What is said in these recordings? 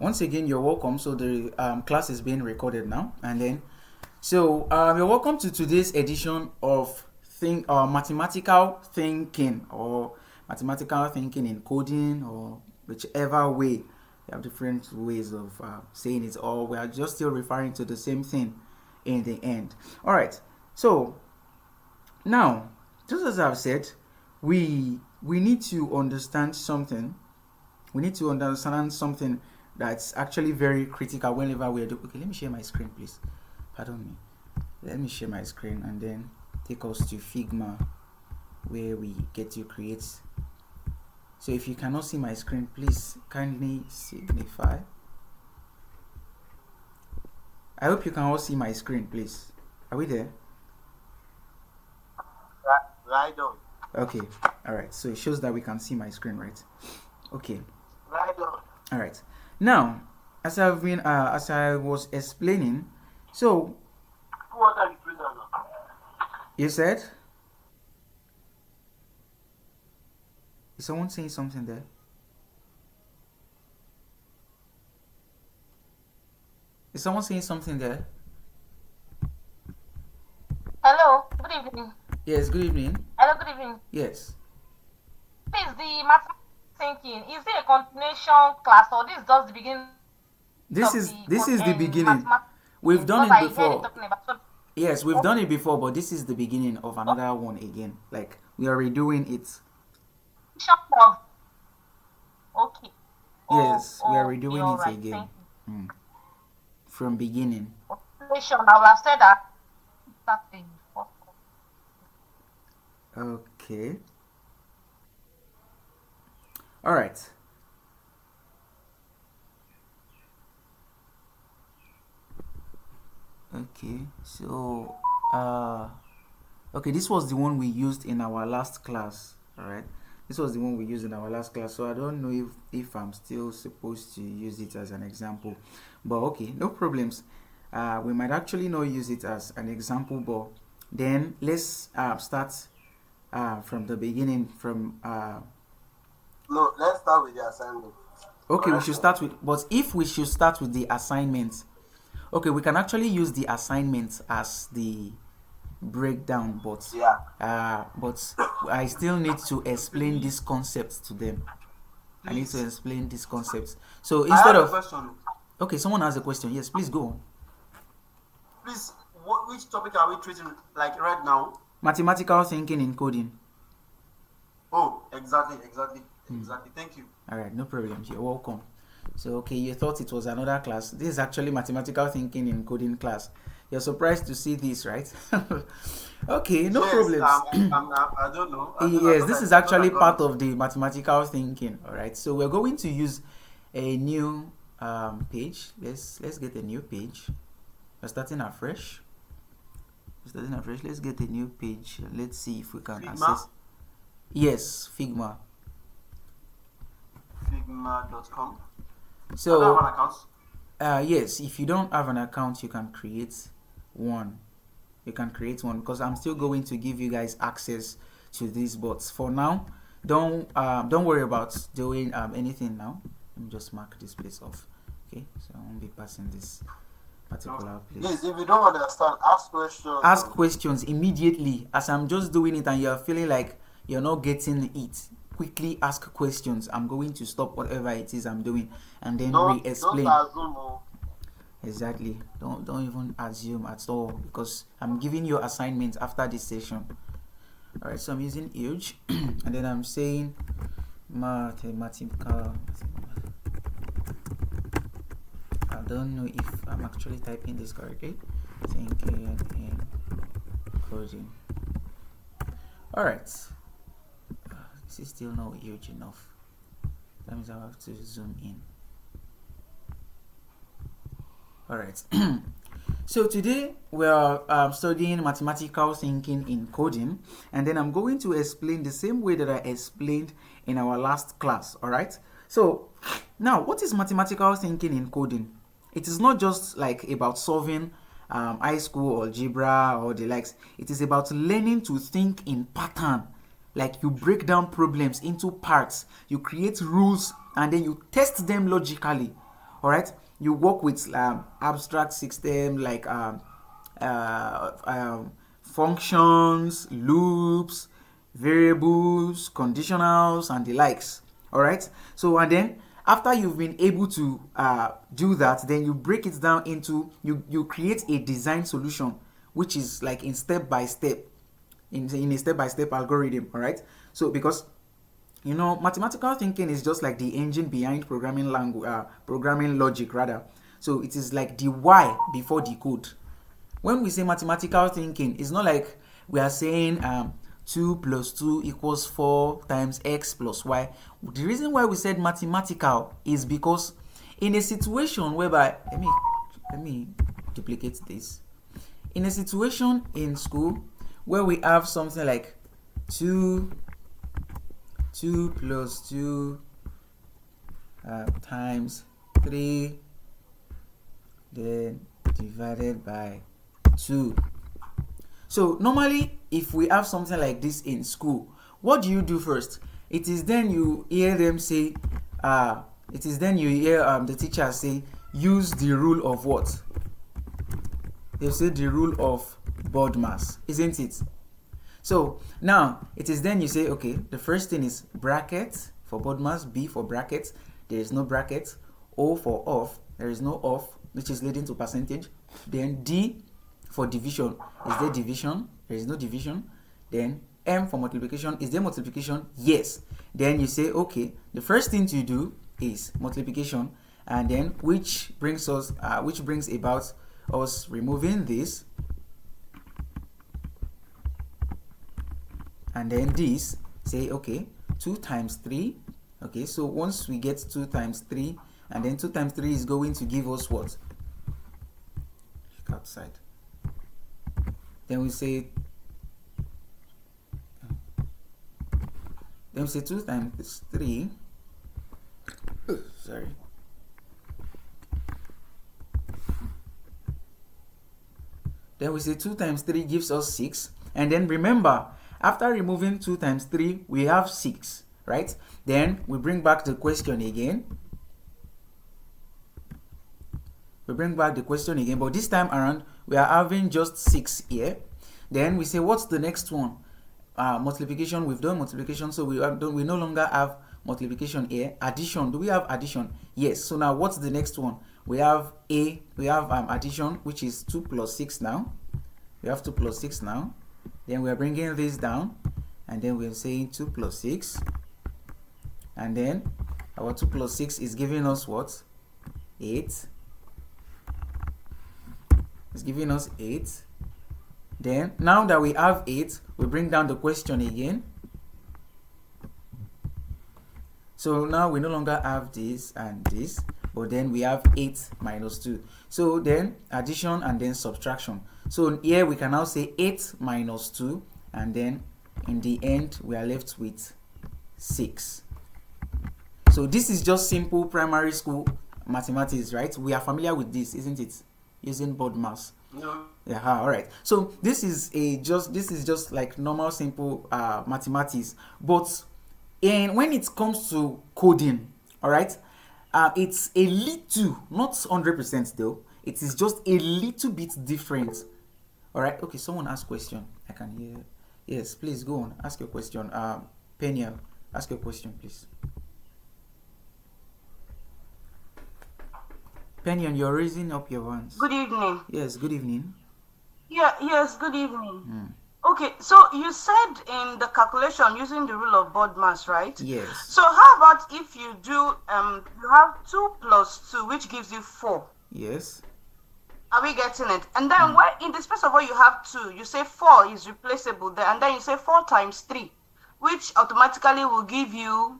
Once again, you're welcome. So the class is being recorded now, and then you're welcome to today's edition of mathematical thinking, or mathematical thinking in coding, or whichever way. You have different ways of saying it, or we are just still referring to the same thing in the end. All right. So now, just as I've said, we need to understand something. We need to understand something that's actually very critical whenever we're doing. Okay, let me share my screen, please. Pardon me. Let me share my screen and then take us to Figma, where we get to create. So if you cannot see my screen, please kindly signify. I hope you can all see my screen, please. Are we there? Right on. Okay. All right. So it shows that we can see my screen, right? Okay. Right on. All right. Now, as I was explaining, so What are you doing now? you said, is someone saying something there? Is someone saying something there? Hello, good evening. Yes, good evening. Hello, good evening. Yes. Please, the mathematics thinking, is it a continuation class or this is just the beginning? This is the beginning. We've done it before. Yes, we've done it before, but this is the beginning of another one again. Like, we are redoing it. Okay. Yes, we are redoing it again. From beginning. Continuation, I would have said that. Okay. All right. Okay, so okay, this was the one we used in our last class. All right, this was the one we used in our last class. So I don't know if I'm still supposed to use it as an example, but okay, no problems. We might actually not use it as an example, but then let's start from the beginning. No, let's start with the assignment. Okay, we should start with. But if we should start with the assignment, okay, we can actually use the assignment as the breakdown, but but I still need to explain this concept to them. Please. I need to explain this concept. So instead of question. Okay, someone has a question. Yes, please go on. Please, which topic are we treating like right now? Mathematical thinking in coding. Oh, exactly. Thank you. All right, no problem. You're welcome. So, okay, you thought it was another class. This is actually mathematical thinking in coding class. You're surprised to see this, right? Okay, no problems. I don't know. Yes, this is actually part of the mathematical thinking. All right, so we're going to use a new page. Let's get a new page. We're starting afresh. Let's get a new page. Let's see if we can access. Yes, Figma. Figma.com. So, I don't have an account. yes, if you don't have an account, you can create one. Because I'm still going to give you guys access to these bots. For now, don't worry about doing anything now. Let me just mark this place off. Okay, so I won't be passing this particular place. Please, if you don't understand, ask questions. Ask questions immediately as I'm just doing it, and you're feeling like you're not getting it. Quickly ask questions. I'm going to stop whatever it is I'm doing and then re-explain. Don't assume. Exactly. Don't even assume at all, because I'm giving you assignments after this session. All right. So I'm using huge, and then I'm saying mathematical. I don't know if I'm actually typing this correctly. Thinking in coding. All right. This is still not huge enough. That means I have to zoom in. Alright. So today we are studying mathematical thinking in coding, and then I'm going to explain the same way that I explained in our last class. Alright. So now, what is mathematical thinking in coding? It is not just like about solving high school algebra or the likes. It is about learning to think in pattern. Like, you break down problems into parts, you create rules, and then you test them logically. All right, you work with abstract system like functions, loops, variables, conditionals, and the likes. All right, so and then after you've been able to do that, then you break it down into you create a design solution, which is like in step by step, in a step by step algorithm. All right, so because mathematical thinking is just like the engine behind programming language, programming logic rather. So it is like the why before the code. When we say mathematical thinking, it's not like we are saying 2 plus 2 equals 4 times x plus y. The reason why we said mathematical is because in a situation whereby, let me duplicate this. In a situation in school where we have something like 2 plus 2 times 3 then divided by 2. So normally if we have something like this in school, what do you do first? It is then you hear them say the teacher say use the rule of what? They'll say the rule of BODMAS, isn't it? So now it is then you say, okay, the first thing is bracket for BODMAS, B for brackets, there is no bracket, O for off, there is no off, which is leading to percentage. Then D for division, is there division? There is no division. Then M for multiplication, is there multiplication? Yes. Then you say, okay, the first thing to do is multiplication, and then which brings about us removing this, and then this, say, okay, 2 times 3. Okay, so once we get 2 times 3, and then 2 times 3 is going to give us what? Outside. Then we say 2 times 3. Sorry. Then we say 2 times 3 gives us 6. And then remember, after removing 2 times 3, we have 6, right? Then we bring back the question again. But this time around, we are having just 6 here. Then we say, what's the next one? Multiplication. We've done multiplication, so we no longer have multiplication here. Addition. Do we have addition? Yes. So now what's the next one? We have addition, which is 2 plus 6 now. We have 2 plus 6 now. Then we are bringing this down, and then we're saying 2 plus 6. And then our 2 plus 6 is giving us what? 8. It's giving us 8. Then now that we have 8, we bring down the question again. So now we no longer have this and this, but then we have 8 minus 2. So then addition and then subtraction. So here we can now say 8 minus 2, and then in the end we are left with 6. So this is just simple primary school mathematics, right? We are familiar with this, isn't it? Using BODMAS. No. Yeah, all right. So this is just like normal simple mathematics, but when it comes to coding, all right, it's a little, not 100% though, it is just a little bit different. All right. Okay, someone ask question. I can hear. Yes, please go on, ask your question. Peniel, ask your question, please. Peniel, you're raising up your hands. Good evening. Yes, good evening. Yes, good evening. Okay, so you said in the calculation using the rule of BODMAS, right? Yes. So how about if you do you have 2 plus 2, which gives you 4? Yes. Are we getting it? And then where in the space of what you have 2, you say 4 is replaceable there, and then you say 4 times 3, which automatically will give you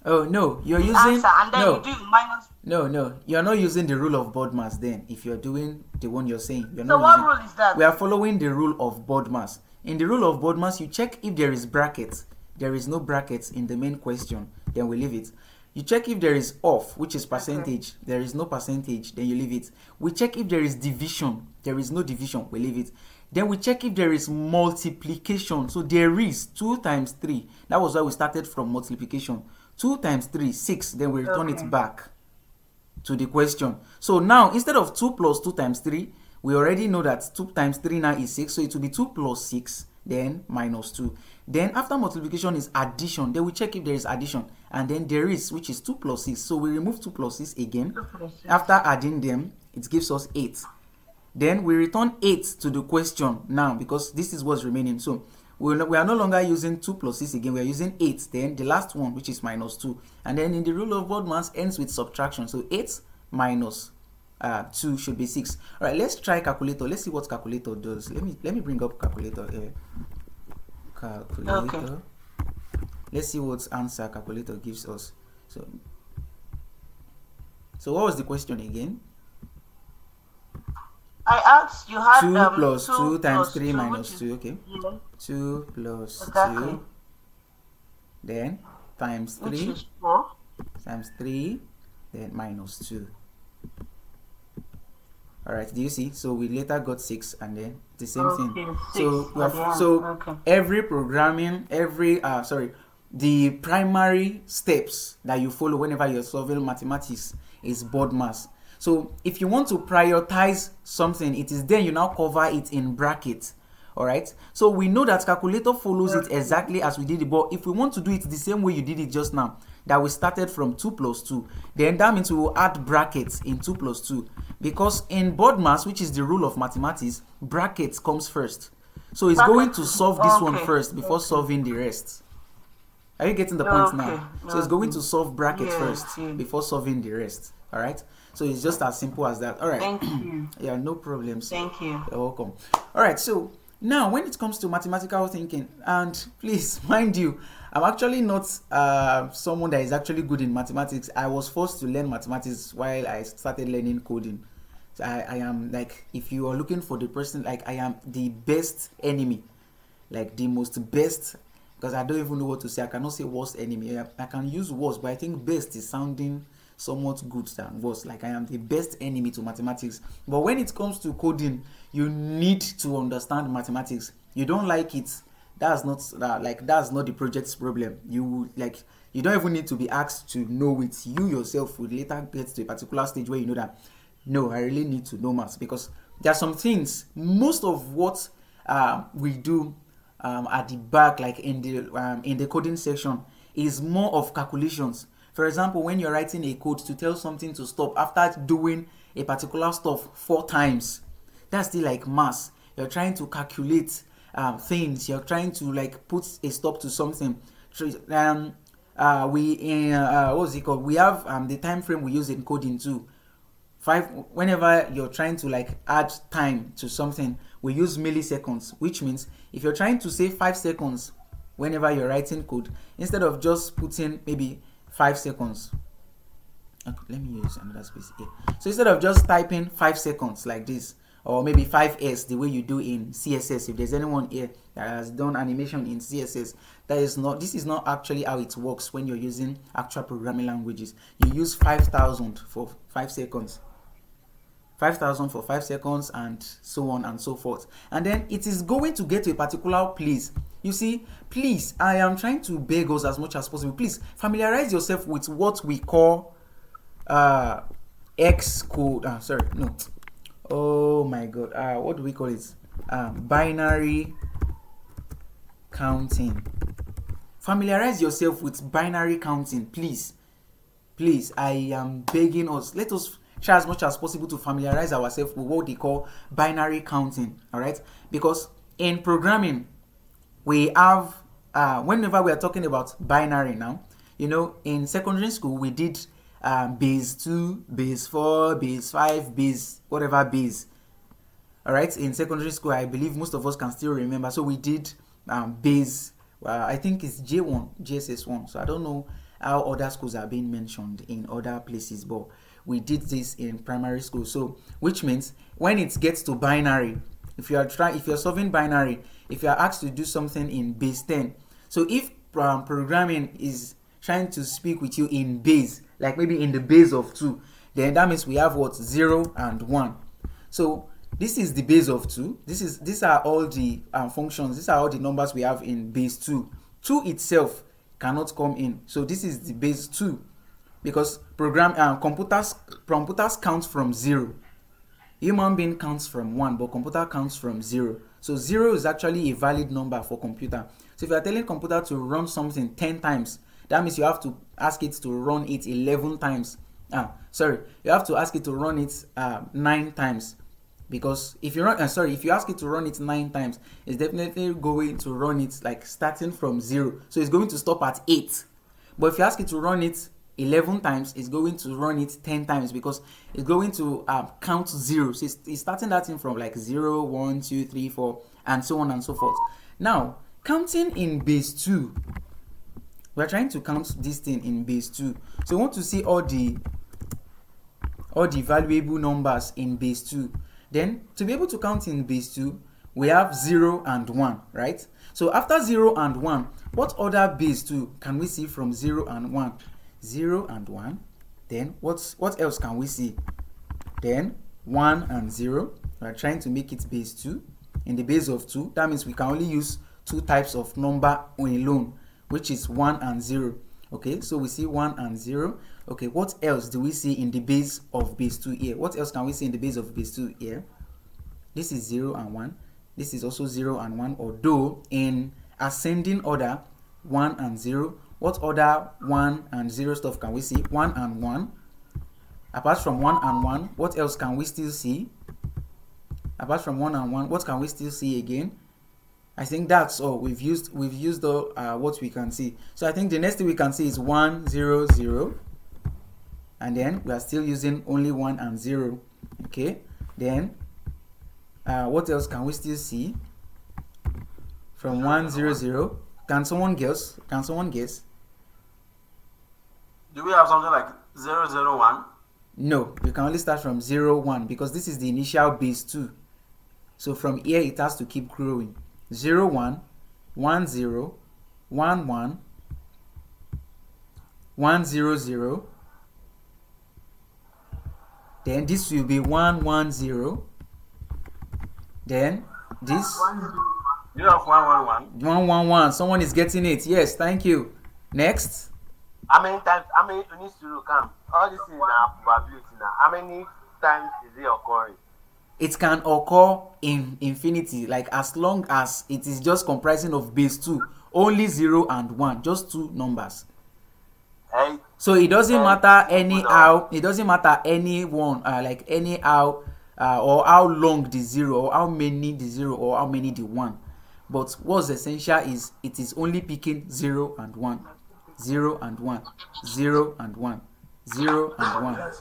Oh no, you're the using answer, and then no. you do minus. No, you're not using the rule of BODMAS then. If you're doing the one you're saying, you're So not what using, rule is that? we are following the rule of BODMAS. In the rule of BODMAS, you check if there is brackets. There is no brackets in the main question, then we leave it. You check if there is off, which is percentage. Okay. There is no percentage, then you leave it. We check if there is division. There is no division, we leave it. Then we check if there is multiplication. So there is 2 times 3. That was why we started from multiplication. 2 times 3, 6. Then we return it back. to the question. So now instead of 2 plus 2 times 3, we already know that 2 times 3 now is 6, so it will be 2 plus 6 then minus 2. Then after multiplication is addition. Then we check if there is addition, and then there is, which is 2 plus 6. So we remove 2 plus 6 again. After adding them, it gives us 8. Then we return 8 to the question now, because this is what's remaining. So we are no longer using 2 plus 6 again, we are using 8. Then the last one, which is minus 2. And then in the rule of odd mass, ends with subtraction. So 8 minus 2 should be 6. All right, let's try calculator. Let's see what calculator does. Let me bring up calculator here. Calculator. Okay. Let's see what answer calculator gives us. So what was the question again? I asked, you had 2 plus 2 times 3 minus 2. Okay. Yeah. 2 plus Exactly. 2. Then times 3. Which is 4. Times 3. Then minus 2. Alright, do you see? So we later got 6, and then the same thing. So every programming, the primary steps that you follow whenever you're solving mathematics is BODMAS. So if you want to prioritize something, it is then you now cover it in brackets. Alright, so we know that calculator follows it exactly as we did it, but if we want to do it the same way you did it just now, that we started from 2 plus 2, then that means we will add brackets in 2 plus 2, because in BODMAS, which is the rule of mathematics, brackets comes first. So it's going to solve this one first before solving the rest. Are you getting the point now? So it's going to solve brackets first before solving the rest. Alright, so it's just as simple as that. Alright, Thank you. Yeah, no problems. Thank you. You're welcome. Alright, so now when it comes to mathematical thinking, and please mind you, I'm actually not someone that is actually good in mathematics. I was forced to learn mathematics while I started learning coding. So I am, like, if you are looking for the person, like, I am the best enemy, like the most best, because I don't even know what to say. I cannot say worst enemy. I can use worst, but I think best is sounding somewhat good than worst. Like, I am the best enemy to mathematics. But when it comes to coding, you need to understand mathematics. You don't like it, that's not that's not the project's problem. You don't even need to be asked to know it. You yourself will later get to a particular stage where you know that, no, I really need to know maths, because there are some things, most of what we do at the back, like in the coding section, is more of calculations. For example, when you're writing a code to tell something to stop after doing a particular stuff 4 times, that's still like maths. You're trying to calculate things. You're trying to, like, put a stop to something. What's it called? We have the time frame we use in coding too. Whenever you're trying to, like, add time to something, we use milliseconds, which means if you're trying to say 5 seconds whenever you're writing code, instead of just putting maybe 5 seconds. Okay, let me use another space here. So instead of just typing 5 seconds like this, or maybe 5s the way you do in CSS, if there's anyone here that has done animation in CSS, this is not actually how it works when you're using actual programming languages. You use 5,000 for 5 seconds. 5,000 for 5 seconds, and so on and so forth. And then it is going to get to a particular place. You see, please, I am trying to beg us as much as possible. Please familiarize yourself with what we call X code. Oh my God. What do we call it? Binary counting. Familiarize yourself with binary counting, please. Please, I am begging us. Let us try as much as possible to familiarize ourselves with what they call binary counting. All right, because in programming we have whenever we are talking about binary now, you know, in secondary school we did base 2, base 4, base 5, base whatever base. All right, in secondary school, I believe most of us can still remember. So we did base. I think it's J1, JSS1. So I don't know how other schools are being mentioned in other places, but we did this in primary school. So which means when it gets to binary, if you're solving binary, if you are asked to do something in base 10, so if programming is trying to speak with you in base, like maybe in the base of 2, then that means we have what? 0 and 1. So this is the base of 2. These are all the functions. These are all the numbers we have in base 2. 2 itself cannot come in. So this is the base 2. because computers count from 0. Human being counts from 1, but computer counts from 0. So 0 is actually a valid number for computer. So if you are telling computer to run something 10 times, that means you have to ask it to run it 11 times. You have to ask it to run it 9 times. Because if you if you ask it to run it 9 times, it's definitely going to run it like starting from 0. So it's going to stop at 8. But if you ask it to run it 11 times, it's going to run it 10 times, because it's going to count 0. So it's starting that thing from like 0, 1, 2, 3, 4, and so on and so forth. Now, counting in base 2, we're trying to count this thing in base 2. So we want to see all the valuable numbers in base 2. Then, to be able to count in base 2, we have 0 and 1, right? So after 0 and 1, what other base 2 can we see from 0 and 1? 0 and 1. Then what else can we see? Then 1 and 0. We are trying to make it base 2. In the base of 2, that means we can only use 2 types of number alone, which is 1 and 0. Okay, so we see 1 and 0. Okay, what else do we see in the base of base 2 here? What else can we see in the base of base 2 here? This is 0 and 1. This is also 0 and 1, although in ascending order, 1 and 0. What other 1 and 0 stuff can we see? 1 and 1. Apart from 1 and 1, what else can we still see? Apart from 1 and 1, what can we still see again? I think that's all. We've used what we can see. So I think the next thing we can see is 1, 0, 0. And then we are still using only 1 and 0. Okay. Then what else can we still see? From 1, 0, 0. Can someone guess? Do we have something like 0, 0, 1? No, we can only start from 0, 1, because this is the initial base 2. So from here it has to keep growing. 0, 1, 1, 0, 1, 1, 1, 0, 0. Then this will be 1, 1, 0. Then this You have 1, 1, 1. 1, 1, 1. Someone is getting it. Yes, thank you. Next. How many you need to come? All this is now probability now. How many times is it occurring? It can occur in infinity, like as long as it is just comprising of base 2, only 0 and 1, just 2 numbers. Hey, So it doesn't matter anyhow, it doesn't matter any one, like anyhow, or how long the 0, or how many the 0, or how many the 1. But what's essential is it is only picking 0 and 1, 0 and 1, 0 and 1, 0 and 1.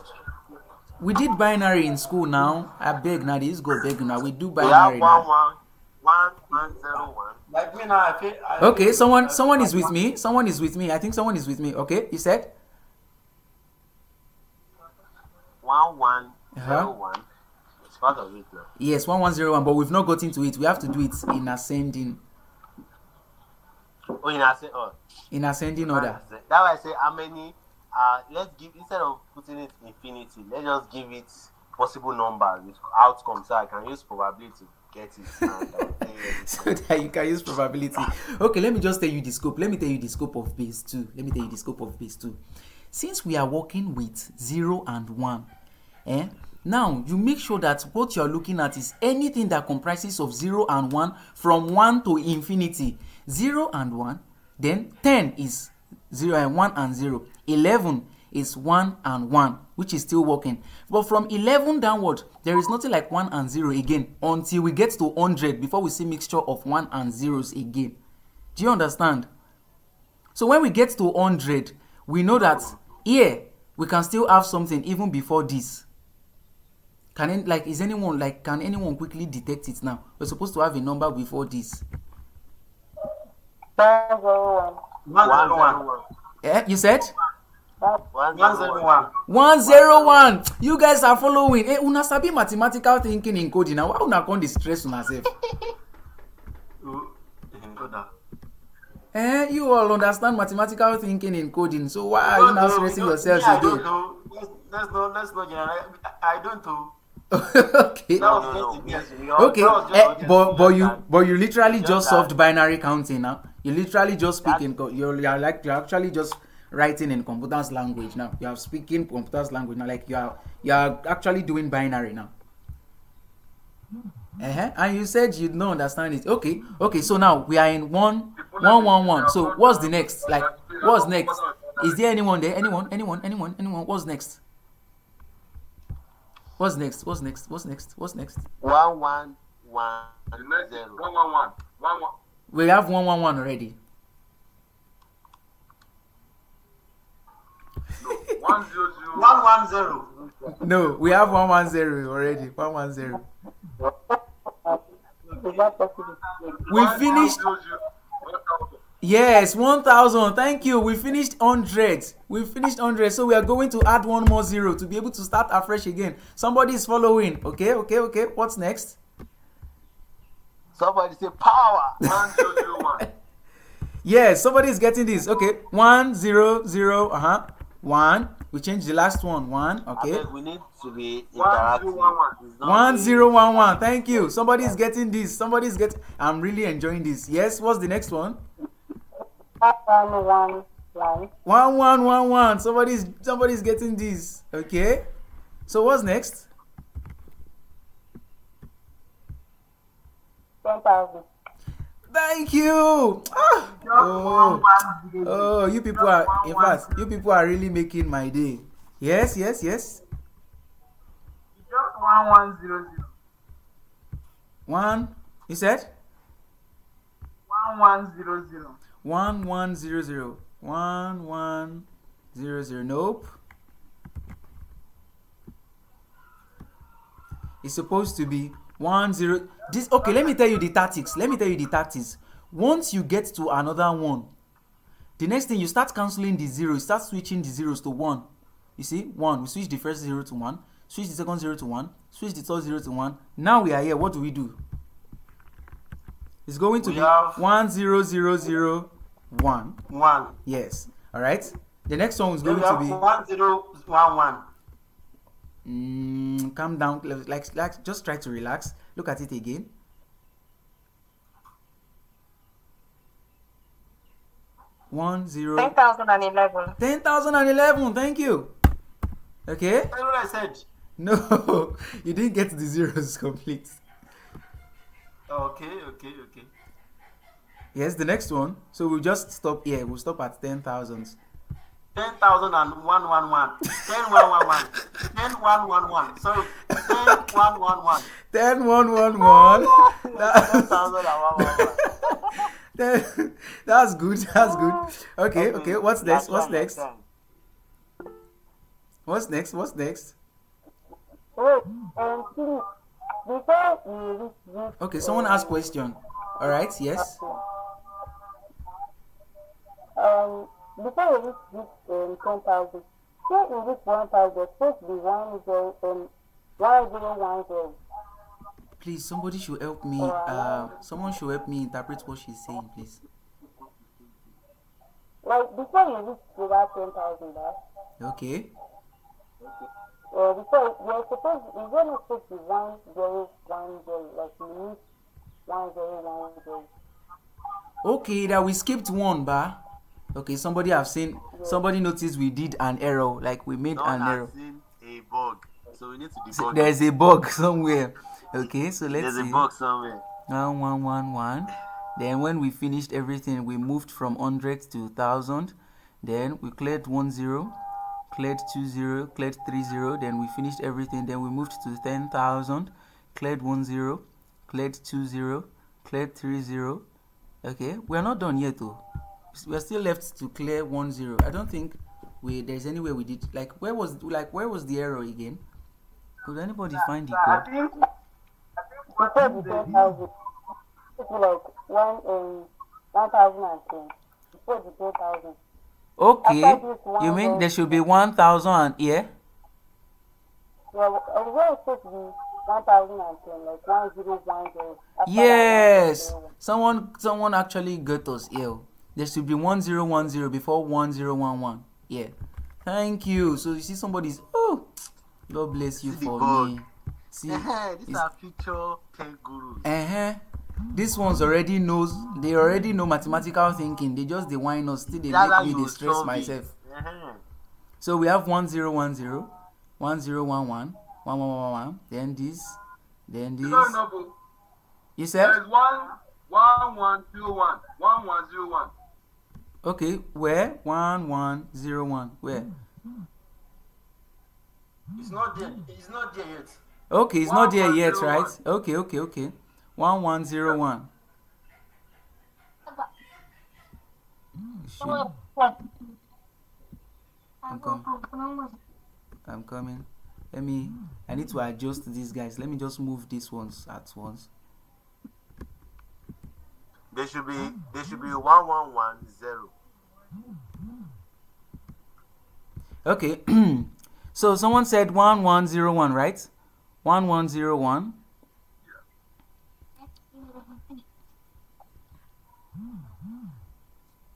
We did binary in school now. I beg now, this go beg now. We do we have binary 1, now. 1, 1, 0, 1. Like me now, I feel. Okay, someone is with me. Someone is with me. I think someone is with me. Okay, you said? 1, 1, 0, 1. It's part of it now. Yes, 1101, but we've not gotten to it. We have to do it in ascending Oh, you know, I say, in ascending order. That's why I say how many. Let's give, instead of putting it infinity, let's just give it possible numbers with outcomes, so I can use probability to get it. And, So that you can use probability. Okay, let me just tell you the scope. Let me tell you the scope of base 2. Since we are working with 0 and 1, now you make sure that what you're looking at is anything that comprises of 0 and 1 from 1 to infinity. 0 and 1, then 10 is 0 and 1 and 0. 11 is 1 and 1, which is still working. But from 11 downward, there is nothing like 1 and 0 again until we get to 100 before we see mixture of 1 and 0s again. Do you understand? So when we get to 100, we know that here we can still have something even before this. Can anyone quickly detect it now? We're supposed to have a number before this. 1, 0, 1. You said? 1, 0, 1. 101. You guys are following. Una sabi mathematical thinking in coding. Now, why una come distress una self? You all understand mathematical thinking in coding. So why are you now stressing yourselves again? Let's not generalize. I don't know. Okay. Okay. But you literally just solved binary counting now. You literally just speaking. You're actually just writing in computers language now. You are speaking computers language now. Like you are actually doing binary now. And you said you don't understand it. Okay. So now we are in 111. So what's the next? Like what's next? Is there anyone there? Anyone? What's next? What's next? 111 0. 111. We have 111 already. 110. No, we have 110 already. 110. We finished. Yes, 1000. Thank you. We finished 100. So we are going to add one more zero to be able to start afresh again. Somebody is following. Okay. What's next? Somebody say power. 1001. Yes, somebody is getting this. Okay, 100. 1. We change the last one. 1. Okay. We need to be interactive. 1011. Thank you. Somebody is getting this. I'm really enjoying this. Yes. What's the next one? 1111. Somebody's getting this. Okay. So what's next? 10,000. Thank you. Oh, you people are, in fact, you people are really making my day. Yes. Just 1100. 1. You said? 1100. 1100. 1100. Nope. It's supposed to be 10. This, okay, let me tell you the tactics. Once you get to another one, the next thing you start cancelling the zero, you start switching the zeros to 1. You see? 1. We switch the first 0 to 1, switch the second 0 to 1, switch the third 0 to 1. Now we are here. What do? It's going to be 10001. 1. Yes. All right. The next one is going to be 1011. Calm down. Like, just try to relax. Look at it again. 10,011. 10,011. Thank you. Okay. That's what I said. No, you didn't get the zeros complete. Okay. Yes, the next one. So we'll just stop here. We'll stop at 10,000. 10,111. 10,111. 10,111. Sorry. 10,111. 10,111. 10,111. That's good. Okay. What's next? Wait, please, before you reach this... Okay, someone asked question. All right. Yes. Before you reach this 10,000, here in this 1,000, there's supposed to be 1010. Please, somebody should help me. Someone should help me interpret what she's saying, please. Like, before you reach to that 10,000, right? Okay. Before, you're supposed, is there not supposed to be 1010, like you need 1010? Okay, that we skipped one, ba. Okay, somebody noticed we did an error, like we made an error. Seen a bug, so we need to debug. There's a bug somewhere. Okay, so let's see. There's a bug somewhere. 1111. Then when we finished everything, we moved from 100 to 1,000. Then we cleared 10, cleared 20, cleared 30. Then we finished everything. Then we moved to 10,000, cleared 10, cleared 20, cleared 30. Okay, we are not done yet though. We are still left to clear 10. I don't think there's any way we did. Like where was the error again? Could anybody find the I code? think before the 10,000, it's like 1,010. Before the 10,000. Okay, you mean there should be 1,000 here? Well, where it's supposed to be 1,010, like 1010. Yes, someone actually got us here. There should be 1010 before 1011. Yeah, thank you. So you see somebody's, oh, God bless you for me. See, these are future tech gurus. These ones already know mathematical thinking. They whine us, still they That's how make me you they stress solve it. myself. So we have 1010, 1011, 1111. Then this. No, no, but You said? there's 1101, 1101. Okay, where? 1101. Where? It's not there. It's not there yet. Okay, it's not there yet, right? 1101. Okay. 1101. Shit, I'm coming. I need to adjust these guys. Let me just move these ones at once. There should be 1110. Okay. So someone said 1101, right? 1101.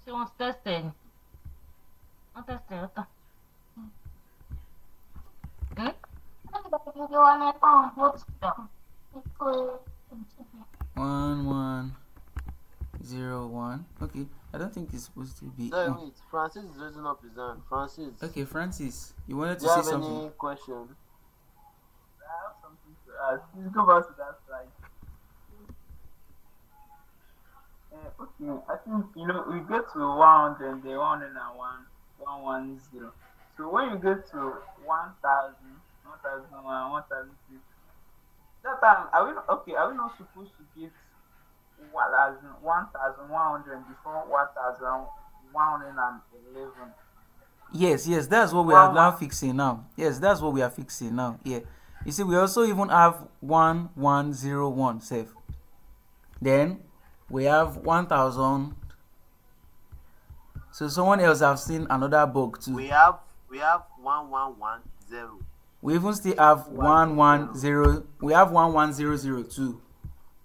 She wants testing. I'm testing. Hmm? 1101. Okay. I don't think it's supposed to be. No, Oh. wait. Francis is raising up his hand. Francis, Okay, Francis, you wanted do to you say have something? any question? I have something to ask. Please go back to that slide. Okay, I think we get to 100, the 101, 110. So when you get to 1000, 1001, 1002, that time are we not supposed to get 1100 before 1111? Yes, that's what we are now fixing now. Yes, that's what we are fixing now. Yeah. You see, we also even have 1101 safe. Then we have 1000. So someone else have seen another bug too. We have 1110. We even still have 110. We have 11002.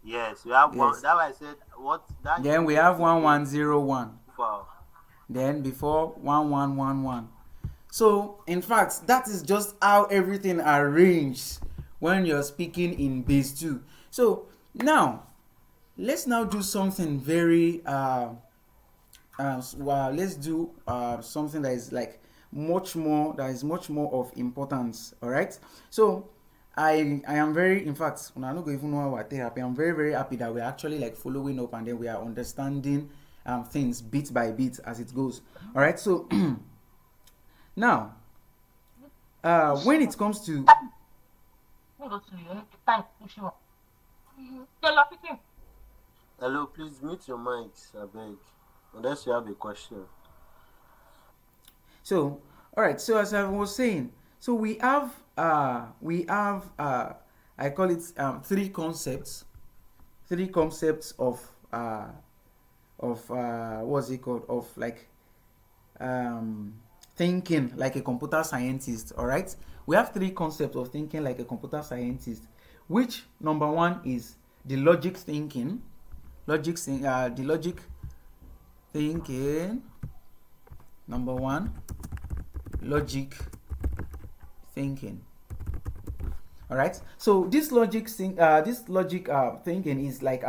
Yes, we have one. Yes. That's why I said what. That Then we have 1101. for Then before 1111. So in fact, that is just how everything arranged when you're speaking in base 2. So now let's now do something very let's do something that is like much more of importance. All right. So I am very, in fact, when I don't even know what they happy. I'm very, very happy that we're actually like following up and then we are understanding things bit by bit as it goes. All right. So now when it comes to hello. Please mute your mics, I beg. Unless you have a question. so all right, so as I was saying, so we have I call it three concepts of what's it called, of like thinking like a computer scientist. All right, we have three concepts of thinking like a computer scientist, which number one is the logic thinking, number one, logic thinking. All right, so this logic thinking is like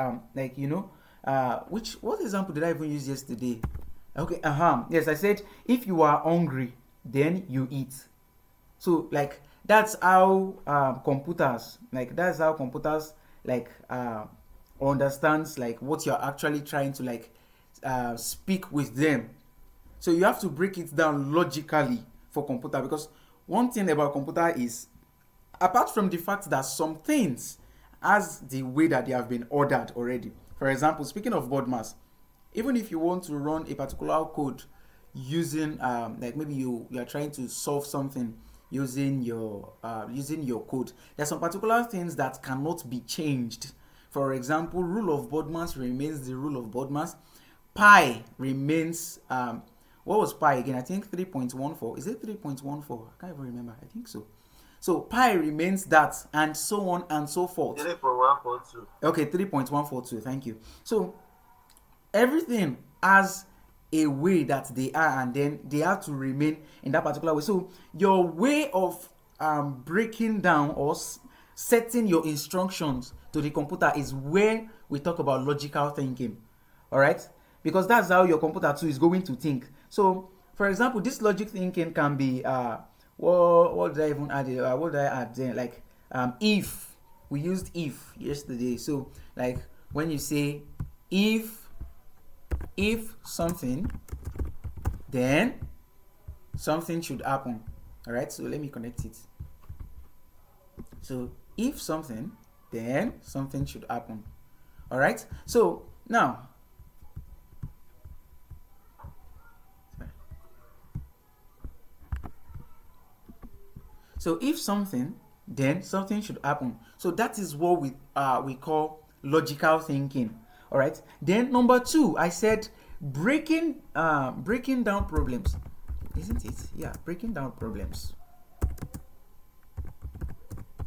what example did I even use yesterday? Okay, yes, I said if you are hungry then you eat. So like that's how computers understands like what you're actually trying to like speak with them. So you have to break it down logically for computer, because one thing about computer is, apart from the fact that some things as the way that they have been ordered already. For example, speaking of BODMAS, even if you want to run a particular code using like maybe you are trying to solve something using your code, there's some particular things that cannot be changed. For example, rule of BODMAS remains the rule of BODMAS. Pi remains what was pi again? I think 3.14. Is it 3.14? I can't even remember. I think so. So pi remains that, and so on and so forth. 3.142. Okay, 3.142. Thank you. So everything has a way that they are, and then they have to remain in that particular way. So your way of breaking down or setting your instructions to the computer is where we talk about logical thinking. All right, because that's how your computer too is going to think. So for example, this logic thinking can be what did I even add? What did I add then? Like if we used if yesterday. So like when you say if something, then something should happen. All right. So let me connect it. So if something, then something should happen. All right. So now. So if something, then something should happen. So that is what we call logical thinking. All right. Then number 2, I said breaking down problems, isn't it? Yeah, breaking down problems.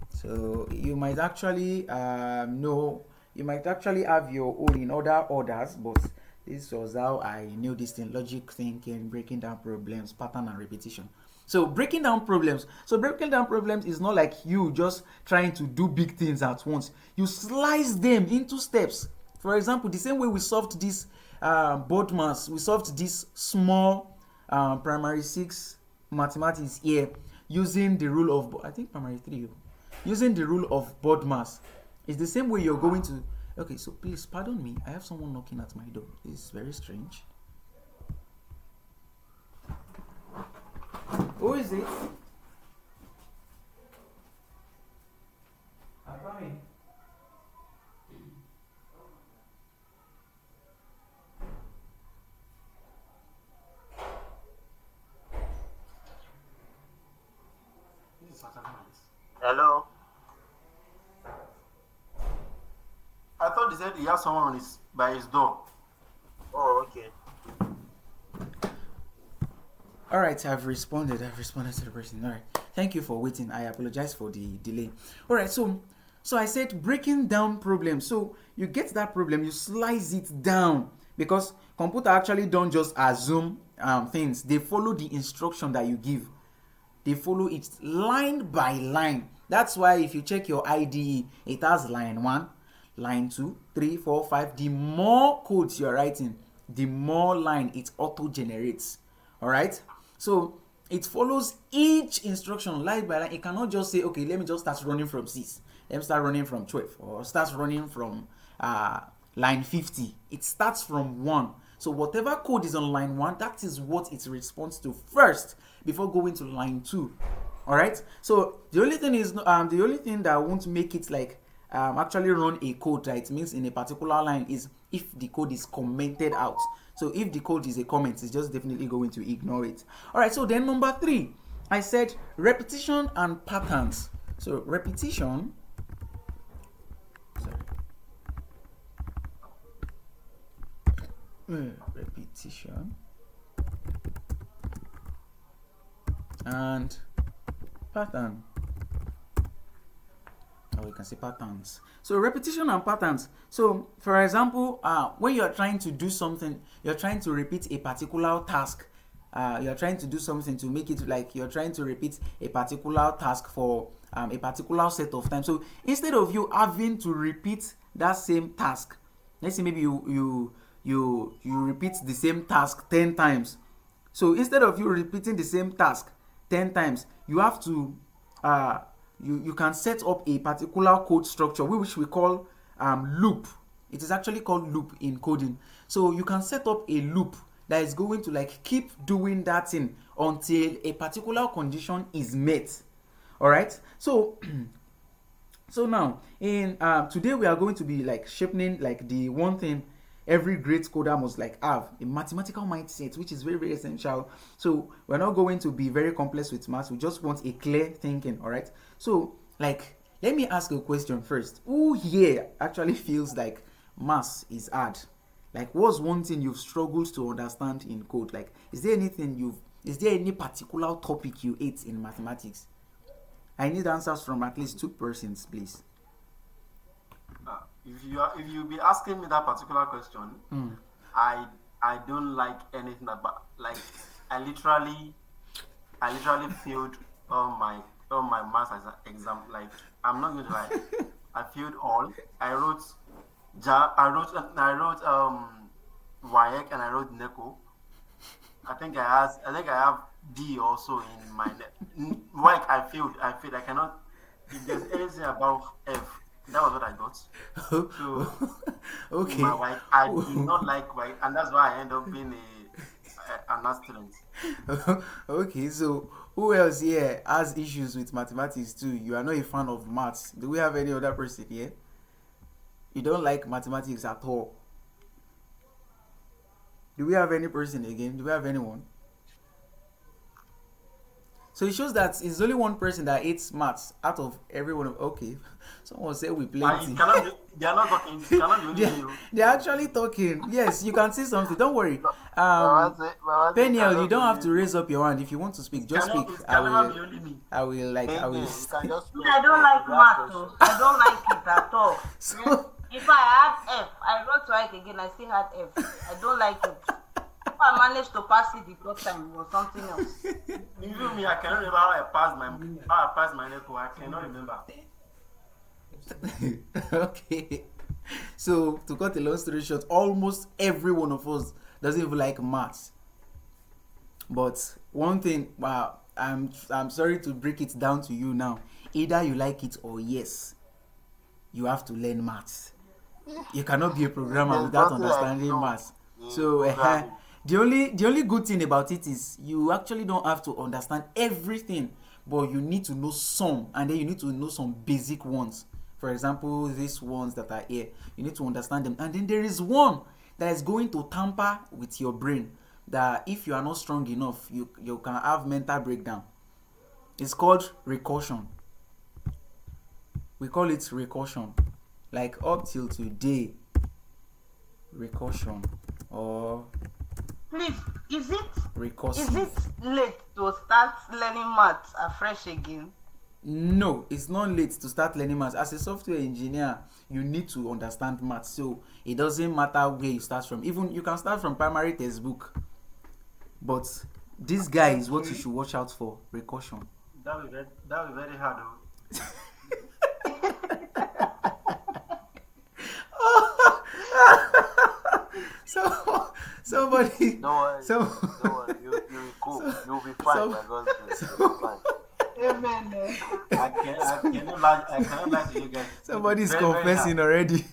So you might actually know, you might actually have your own in other orders, but this was how I knew this thing: logic thinking, breaking down problems, pattern and repetition. So breaking down problems. So breaking down problems is not like you just trying to do big things at once. You slice them into steps. For example, the same way we solved this board mass, we solved this small primary 6 mathematics here using the rule of, I think primary 3, using the rule of board mass. It's the same way you're going to. Okay, so please pardon me. I have someone knocking at my door. This is very strange. Who is it? I'm coming. Hello. I thought he said he has someone on by his door. Oh, okay. All right, I've responded to the person. All right, thank you for waiting. I apologize for the delay. All right, so I said breaking down problems. So you get that problem, you slice it down, because computer actually don't just assume things. They follow the instruction that you give. They follow it line by line. That's why if you check your IDE, it has line 1, line 2, 3, 4, 5. The more codes you're writing, the more line it auto generates. All right. So it follows each instruction line by line. It cannot just say, okay, let me just start running from 6, let me start running from 12, or start running from line 50. It starts from 1. So whatever code is on line 1, that is what it responds to first before going to line 2. All right. So the only thing is the only thing that won't make it like actually run a code that it means in a particular line is if the code is commented out. So if the code is a comment, it's just definitely going to ignore it. All right. So then number 3, I said repetition and patterns. So repetition. Repetition and pattern. Or we can say patterns. So repetition and patterns. So for example, when you're trying to do something, you're trying to repeat a particular task. You're trying to do something to make it like you're trying to repeat a particular task for a particular set of time. So instead of you having to repeat that same task, let's say maybe you repeat the same task 10 times. So instead of you repeating the same task 10 times, you have to you can set up a particular code structure which we call loop. It is actually called loop in coding. So you can set up a loop that is going to like keep doing that thing until a particular condition is met. All right. So so now in today we are going to be like shaping like the one thing every great coder must like have, a mathematical mindset, which is very, very essential. So we're not going to be very complex with maths. We just want a clear thinking. All right. So like, let me ask a question first. Who here actually feels like maths is hard? Like, what's one thing you've struggled to understand in code? Like, is there any particular topic you hate in mathematics? I need answers from at least 2 persons, please. If you be asking me that particular question, I don't like anything about, like, I literally failed all my maths exam. Like, I'm not going to lie, I failed all. I wrote WAEC and I wrote NECO. I think I have D also in my like I failed. I cannot. If there's anything above F, that was what I got. So in Okay. my like I do not like white, and that's why I end up being an student. Okay, so who else here has issues with mathematics too? You are not a fan of maths. Do we have any other person here? You don't like mathematics at all. Do we have any person again? Do we have anyone? So it shows that it's only one person that hates maths out of everyone. Okay, someone said we And plenty. it cannot be, they are not talking. It cannot be only they're, you. they're actually talking. Yes, you can say something. Don't worry. Mama say Peniel, you cannot don't have be to raise up your hand if you want to speak. Just speak. It I cannot be will. only me. I will like. I Maybe will. you can just Me, I don't like math. Oh. I don't like it at all. So, If I had F, I wrote right again. I still had F. I don't like it. If I managed to pass it the third time, it was something else. Even me, I cannot remember how I passed my NECO. I cannot remember. okay. So to cut a long story short, almost every one of us doesn't even like maths. But one thing, I'm sorry to break it down to you now. Either you like it or yes, you have to learn maths. You cannot be a programmer There's without nothing like understanding no maths. in So programming. the only good thing about it is you actually don't have to understand everything, but you need to know some, and then you need to know some basic ones. For example, these ones that are here, you need to understand them. And then there is one that is going to tamper with your brain, that if you are not strong enough, you can have mental breakdown. It's called recursion. We call it recursion. Like up till today, recursion or Please, is it recursive. late to start learning maths afresh again? No, it's not late to start learning maths. As a software engineer, you need to understand maths. So it doesn't matter where you start from. Even you can start from primary textbook. But this guy is what you should watch out for. Recursion. That will be very hard. Though. So somebody. Don't worry. So Don't worry. You will cool. You'll be so- fine. By God's grace. You'll be fine. Amen. I cannot lie to you guys. somebody's Very, very confessing hard. already.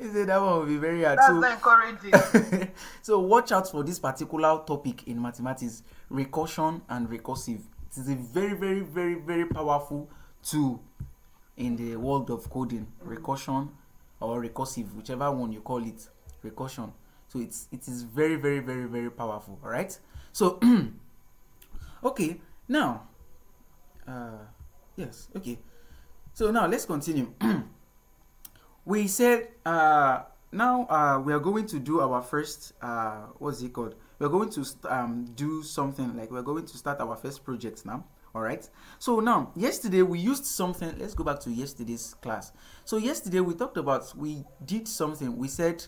He said that one will be very hard. That's So- not encouraging. So watch out for this particular topic in mathematics, recursion and recursive. It is a very, very, very, very powerful tool in the world of coding. Recursion or recursive, whichever one you call it, recursion. So it is very, very, very, very powerful. All right. So okay, now yes, okay. So now let's continue. We said now we are going to do our first what's it called? We're going to do something like we're going to start our first project now. All right. So now yesterday we used something. Let's go back to yesterday's class. So yesterday we did something. We said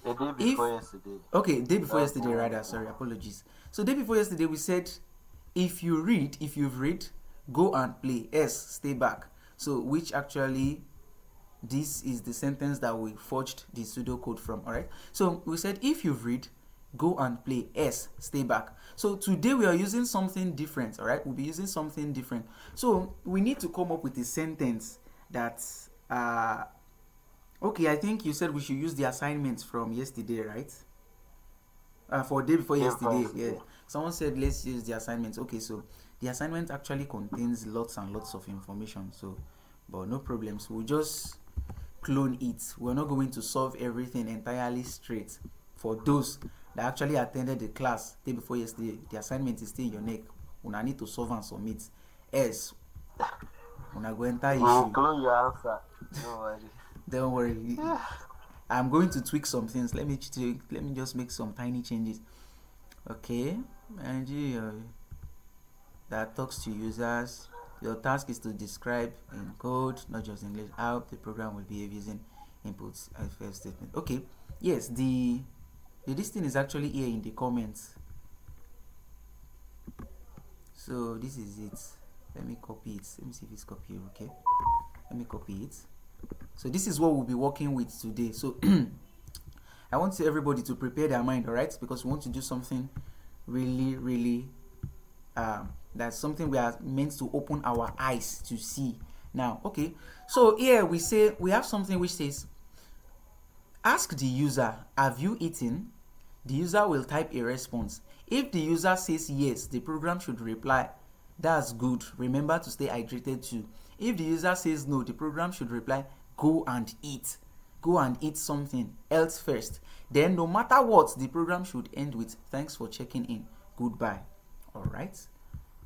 The day before yesterday. okay, day before yesterday rather. Sorry, apologies. So day before yesterday we said if you've read, go and play. S, stay back. So which actually this is the sentence that we forged the pseudocode from. All right. So we said if you've read, go and play. S, stay back. So today we are using something different. All right. We'll be using something different. So we need to come up with a sentence that okay, I think you said we should use the assignments from yesterday, right? For day before yesterday. yesterday. Yeah. Someone said let's use the assignments. Okay, so the assignment actually contains lots and lots of information. So, but no problems. We'll just clone it. We're not going to solve everything entirely straight. For those that actually attended the class day before yesterday, the assignment is still in your neck. Una need to solve and submit. Else, una go enter We'll issue. clone your answer. Don't worry. Don't worry. I'm going to tweak some things. Let me just make some tiny changes. Okay. And that talks to users. Your task is to describe in code, not just English, how the program will behave using inputs and first statement. Okay. Yes, the this thing is actually here in the comments. So this is it. Let me copy it. Let me see if it's copied. Okay. Let me copy it. So this is what we'll be working with today. So I want everybody to prepare their mind, all right? Because we want to do something really, really, that's something we are meant to open our eyes to see now. Okay, so here we say we have something which says, ask the user, have you eaten? The user will type a response. If the user says yes, the program should reply, that's good, remember to stay hydrated too. If the user says no, the program should reply, go and eat. Go and eat something else first. Then no matter what, the program should end with, thanks for checking in, goodbye. All right,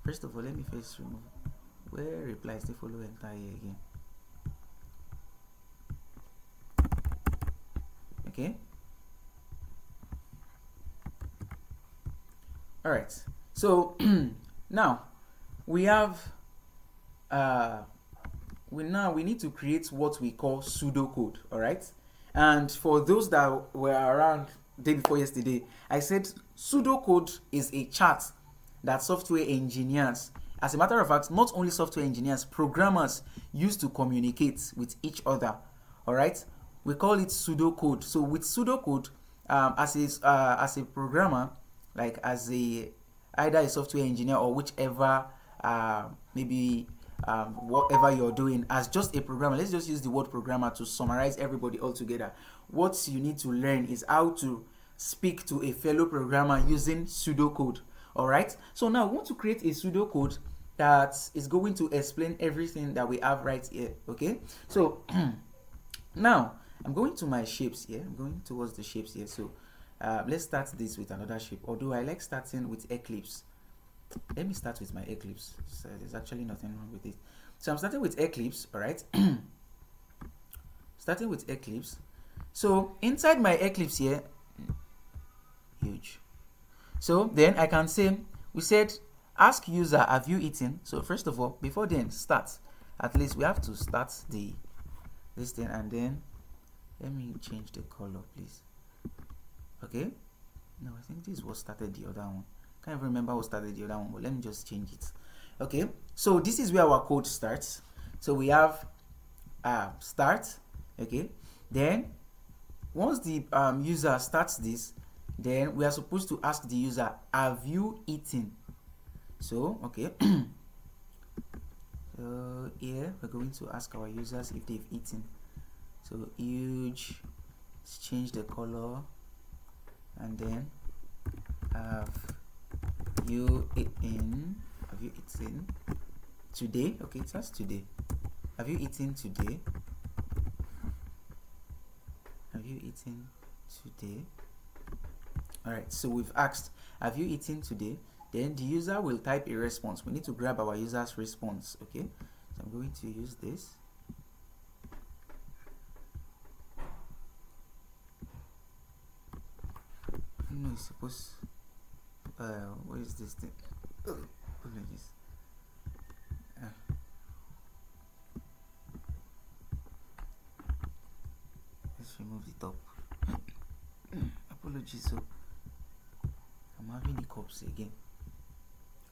first of all, let me first remove where replies they follow entire again. Okay, all right, so now we have we need to create what we call pseudocode. All right, and for those that were around day before yesterday, I said pseudocode is a chart that software engineers, as a matter of fact, not only software engineers, programmers use to communicate with each other. All right, we call it pseudocode. So with pseudocode, as a programmer, like as a either a software engineer or whichever maybe whatever you're doing as just a programmer, let's just use the word programmer to summarize everybody all together. What you need to learn is how to speak to a fellow programmer using pseudocode. All right, so now we want to create a pseudocode that is going to explain everything that we have right here. Okay, so now I'm going to my shapes here. I'm going towards the shapes here. So let's start this with another shape, although I like starting with Eclipse. Let me start with my Eclipse. So there's actually nothing wrong with it. So I'm starting with Eclipse. All right, starting with Eclipse. So inside my Eclipse here, huge. So then I can say, we said ask user, have you eaten? So first of all, before then start, at least we have to start this thing, and then let me change the color, please. Okay, no, I think this is what started the other one. Can't even remember what started the other one, but let me just change it. Okay, so this is where our code starts. So we have start. Okay, then once the user starts this, then we are supposed to ask the user, have you eaten? So okay, so here we're going to ask our users if they've eaten. So huge, let's change the color, and then have you eaten? Have you eaten today? Okay, it says today. Have you eaten today? Have you eaten today? All right, so we've asked, have you eaten today? Then the user will type a response. We need to grab our user's response. Okay, so I'm going to use this. No, it's supposed. What is this thing? Apologies. Let's remove the top. Apologies. So I'm having hiccups again.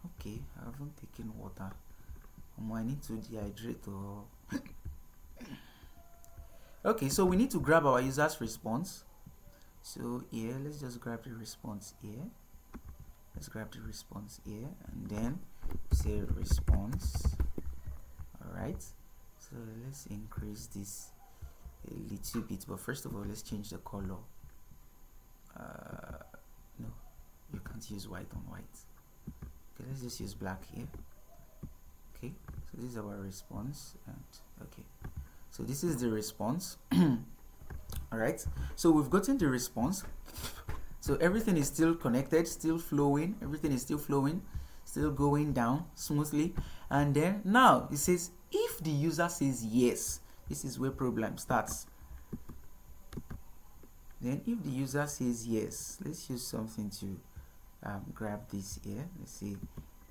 Okay, I haven't taken water. I need to dehydrate or. Okay, so we need to grab our user's response. So here, let's just grab the response here. Let's grab the response here, and then say response. All right, so let's increase this a little bit, but first of all, let's change the color. No, you can't use white on white. Okay, let's just use black here. Okay, so this is our response, and okay, so this is the response. All right, so we've gotten the response. So everything is still connected, still flowing, everything is still flowing, still going down smoothly. And then now it says if the user says yes, this is where problem starts. Then if the user says yes, let's use something to grab this here. Let's see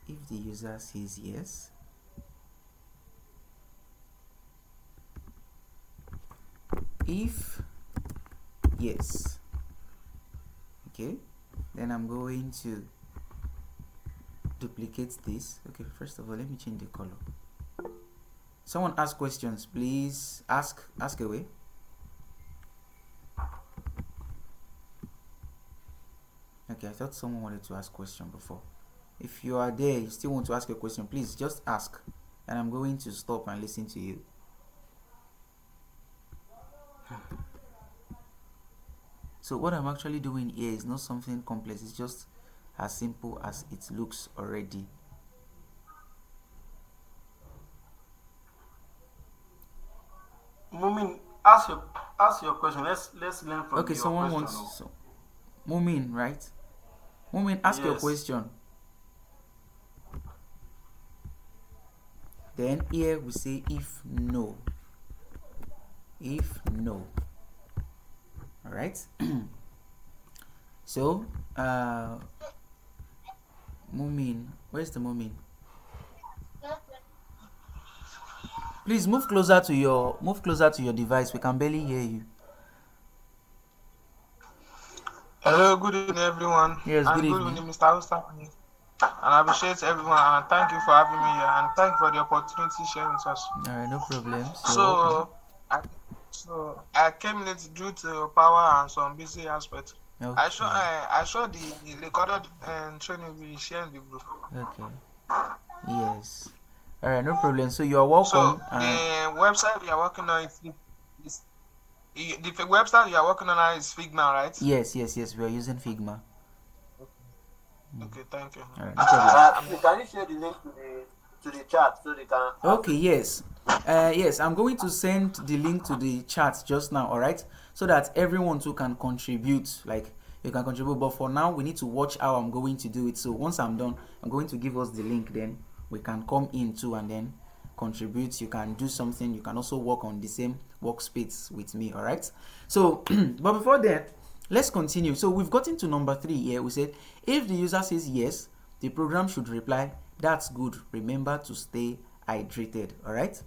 if the user says yes. If yes, okay, then I'm going to duplicate this. Okay, first of all, let me change the color. Someone ask questions, please. Ask away. Okay, I thought someone wanted to ask question before. If you are there, you still want to ask a question, please just ask, and I'm going to stop and listen to you. So what I'm actually doing here is not something complex. It's just as simple as it looks already. Mumin, ask your question. Let's learn from Okay, your someone question. wants Mumin, right? Mumin, ask your Yes. question. Then here we say if no. If no. All right. So Mumin, where's the Mumin? Please move closer to your device. We can barely hear you. Hello, good evening, everyone. Yes, and good good evening. evening, Mr. Hosta. And I appreciate everyone, and thank you for having me here, and thank you for the opportunity sharing with us. All right, no problem. So I came late due to power and some busy aspects. Okay. I saw the recorded training we shared in the group. Okay. Yes. All right, no problem. So you are welcome. So the website we are working on is the website you are working on now is Figma, right? Yes. We are using Figma. Okay, thank you. All right, no problem. Can you share the link to the chat so they can? Okay, yes. Yes, I'm going to send the link to the chat just now, all right? So that everyone too can contribute, like you can contribute. But for now, we need to watch how I'm going to do it. So once I'm done, I'm going to give us the link. Then we can come in too and then contribute. You can do something. You can also work on the same workspace with me, all right? So, but before that, let's continue. So we've gotten to number 3 here. We said if the user says yes, the program should reply, "That's good. Remember to stay hydrated." All right.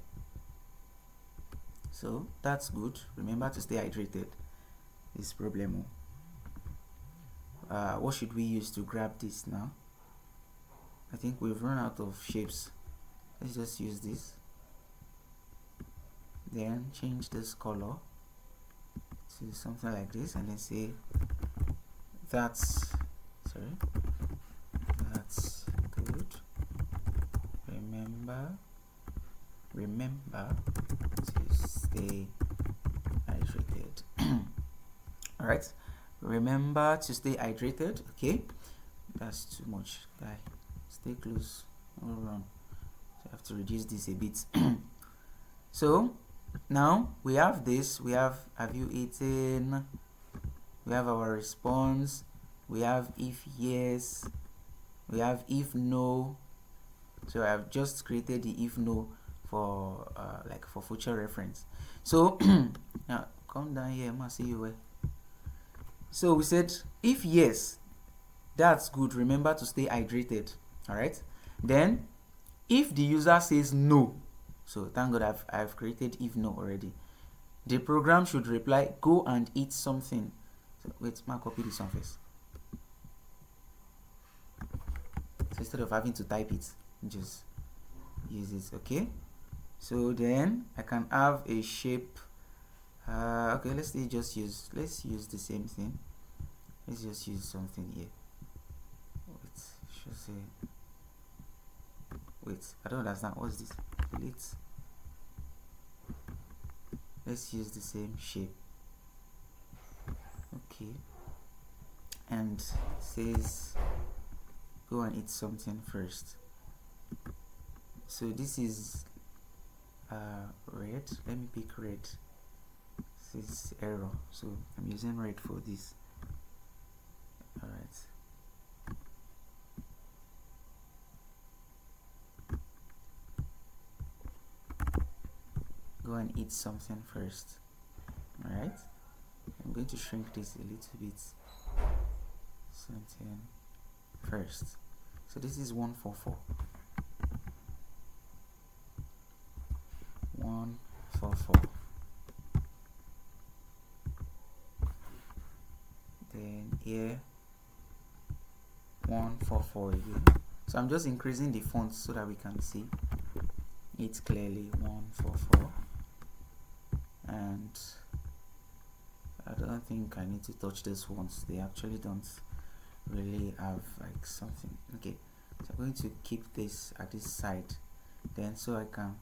So that's good. Remember to stay hydrated. This problem. What should we use to grab this now? I think we've run out of shapes. Let's just use this. Then change this color to something like this, and then say that's good. Remember to stay hydrated. All right, remember to stay hydrated. Okay, that's too much, guy. Stay close. Hold on. So I have to reduce this a bit. So now we have this. We have you eaten? We have our response. We have if yes. We have if no. So I've just created the if no for like for future reference. So now come down here, I see you. So we said if yes, that's good. Remember to stay hydrated. All right. Then if the user says no, so thank God I've created if no already. The program should reply, "Go and eat something." So wait, I'll copy this one first. So instead of having to type it, just use it. Okay. So then I can have a shape. Okay, let's use the same thing. Let's just use something here. Wait, should say. Wait, I don't understand. What's this? Delete. Let's use the same shape. Okay. And says go and eat something first. So this is red. Let me pick red. This is error, so I'm using red for this. All right. Go and eat something first. All right. I'm going to shrink this a little bit. Something first. So this is 144. 144. Then here 144 again. So I'm just increasing the font so that we can see it clearly. 144. And I don't think I need to touch these ones. They actually don't really have like something. Okay, so I'm going to keep this at this side, then so I can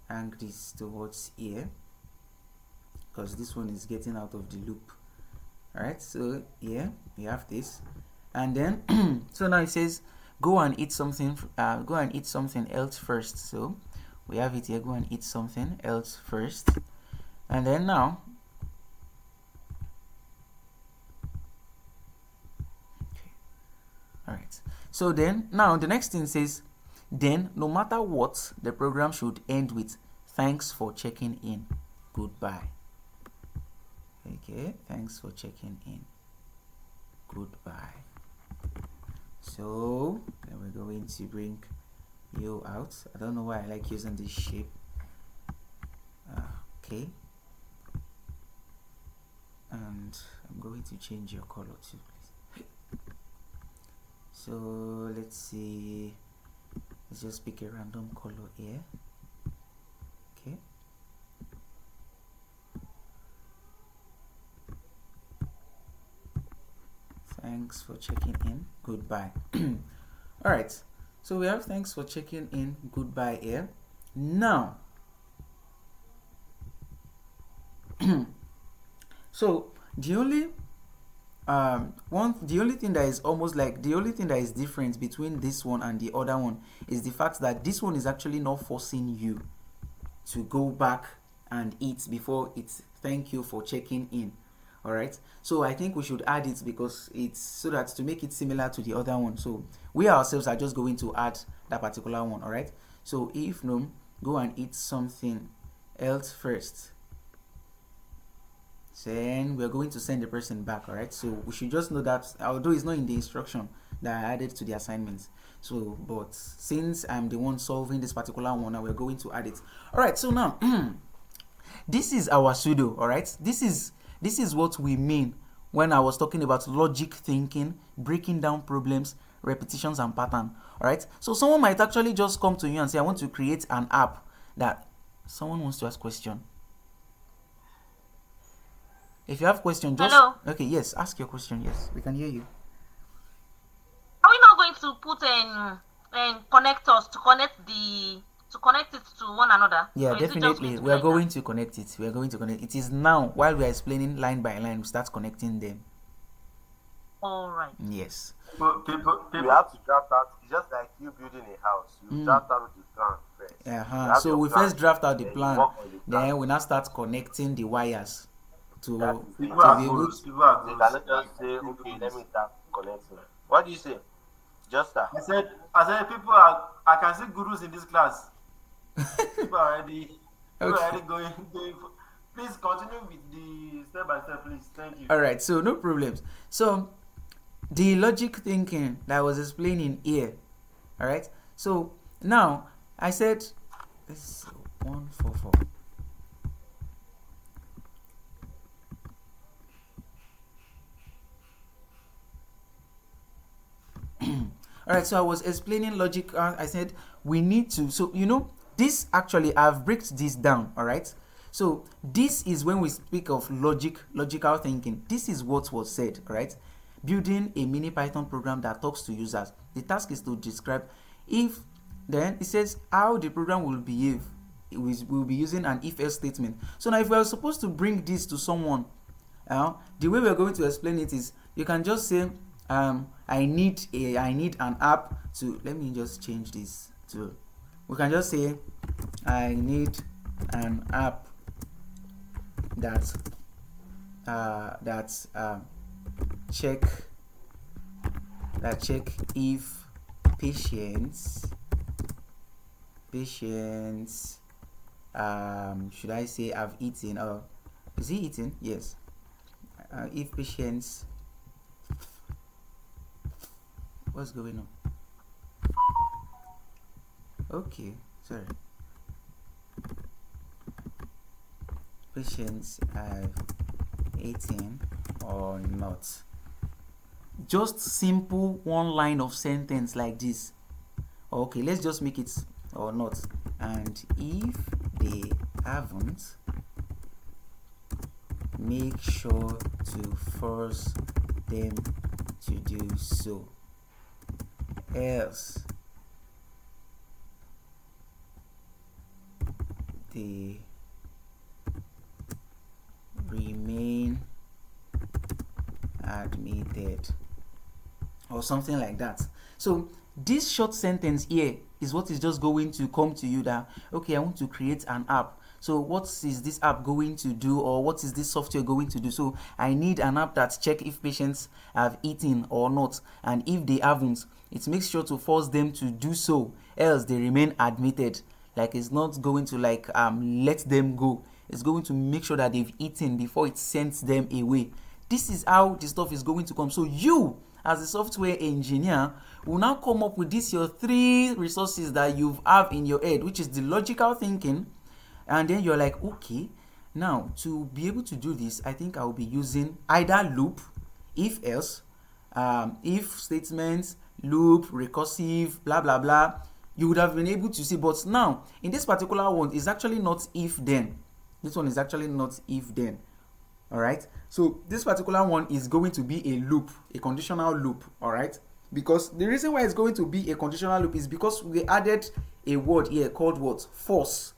hang this towards here, because this one is getting out of the loop. All right, so here we have this, and then so now it says go and eat something. Go and eat something else first. So we have it here. Go and eat something else first, and then now. Okay. All right. So then now the next thing says, then no matter what, the program should end with thanks for checking in. Goodbye. Okay, thanks for checking in. Goodbye. So then we're going to bring you out. I don't know why I like using this shape. Okay, and I'm going to change your color too, please. So let's see, let's just pick a random color here. Okay, thanks for checking in. Goodbye. All right, so we have thanks for checking in. Goodbye here. Now so the only thing that is almost like the only thing that is different between this one and the other one is the fact that this one is actually not forcing you to go back and eat before it's thank you for checking in. All right, so I think we should add it because it's so that to make it similar to the other one. So we ourselves are just going to add that particular one. All right, so if no, go and eat something else first, then we're going to send the person back. All right, so we should just know that, although it's not in the instruction that I added to the assignments, so but since I'm the one solving this particular one, now we're going to add it. All right, so now this is our pseudo. All right, this is what we mean when I was talking about logic thinking, breaking down problems, repetitions and pattern. All right, so someone might actually just come to you and say, I want to create an app that someone wants to ask question. If you have question, just Hello. okay. Yes, ask your question. Yes, we can hear you. Are we not going to put connectors to connect it to one another? Yeah, Or is it just definitely. going to We are like going to connect it. We are going to connect. It is now while we are explaining line by line, we start connecting them. that? All right. Yes. You have to draft out. It's just like you building a house. You draft out the plan first. You have So your we plan, first draft out the then you plan. work on the plan. Then we now start connecting the wires to That is it. People are be able gurus. to. People are You gurus. cannot just say, okay, let me start connecting. What do you say? Just that. I said people are. I can see gurus in this class. People are already. People are already going. Please continue with the step by step, please. Thank you. All right, so no problems. So the logic thinking that I was explaining here. All right. So now I said this is 144. All right, so I was explaining logic. I said we need to, so you know, this actually I've breaked this down. All right, so this is when we speak of logical thinking. This is what was said. All right, building a mini Python program that talks to users. The task is to describe if, then it says how the program will behave. We'll be using an if-else statement. So now if we are supposed to bring this to someone, the way we're going to explain it is you can just say I need an app to, let me just change this to, we can just say I need an app that check if patients should I say have eaten, or is he eating? Yes. If patients, what's going on? Okay, sorry. Patients have eaten or not. Just simple one line of sentence like this. Okay, let's just make it or not. And if they haven't, make sure to force them to do so, else they remain admitted, or something like that. So this short sentence here is what is just going to come to you that, okay, I want to create an app. So what is this app going to do, or what is this software going to do? So I need an app that check if patients have eaten or not, and if they haven't, it makes sure to force them to do so, else they remain admitted. Like, it's not going to like let them go. It's going to make sure that they've eaten before it sends them away. This is how the stuff is going to come. So you, as a software engineer, will now come up with this your 3 resources that you have in your head, which is the logical thinking. And then you're like, okay, now to be able to do this, I think I'll be using either loop, if else, if statements, loop, recursive, blah blah blah. You would have been able to see, but now in this particular one is actually not if then. This one is actually not if then. All right, so this particular one is going to be a loop, a conditional loop. All right, because the reason why it's going to be a conditional loop is because we added a word here called what? Force.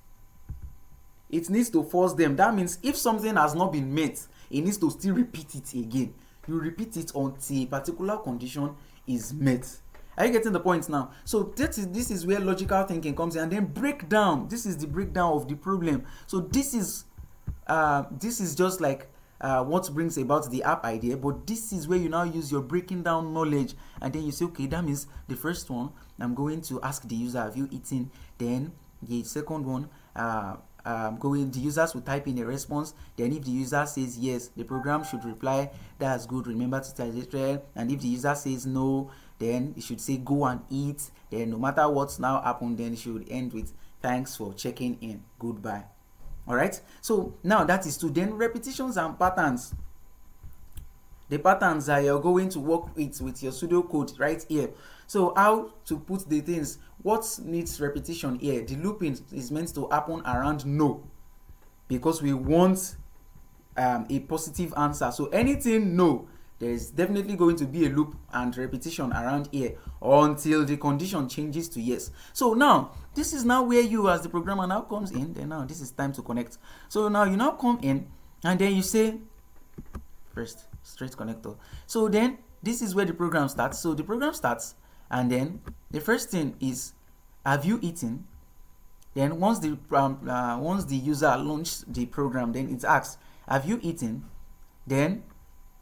It needs to force them. That means if something has not been met, it needs to still repeat it again. You repeat it until a particular condition is met. Are you getting the point now? So this is where logical thinking comes in, and then breakdown. This is the breakdown of the problem. So this is just like what brings about the app idea, but this is where you now use your breaking down knowledge, and then you say, okay, that means the first one, I'm going to ask the user, have you eaten? Then the second one, the users will type in a response. Then if the user says yes, the program should reply, that's good, remember to tell it. And if the user says no, then it should say go and eat. Then no matter what's now happened, then it should end with thanks for checking in, goodbye. All right, so now that is 2. Then repetitions and patterns. The patterns that you're going to work with your pseudocode right here. So how to put the things, what needs repetition here? The looping is meant to happen around no, because we want a positive answer. So anything no, there is definitely going to be a loop and repetition around here until the condition changes to yes. So now this is now where you as the programmer now comes in. Then now this is time to connect. So now you now come in, and then you say first straight connector. So then this is where the program starts. So the program starts, and then the first thing is, have you eaten? Then once the user launches the program, then it asks, have you eaten? Then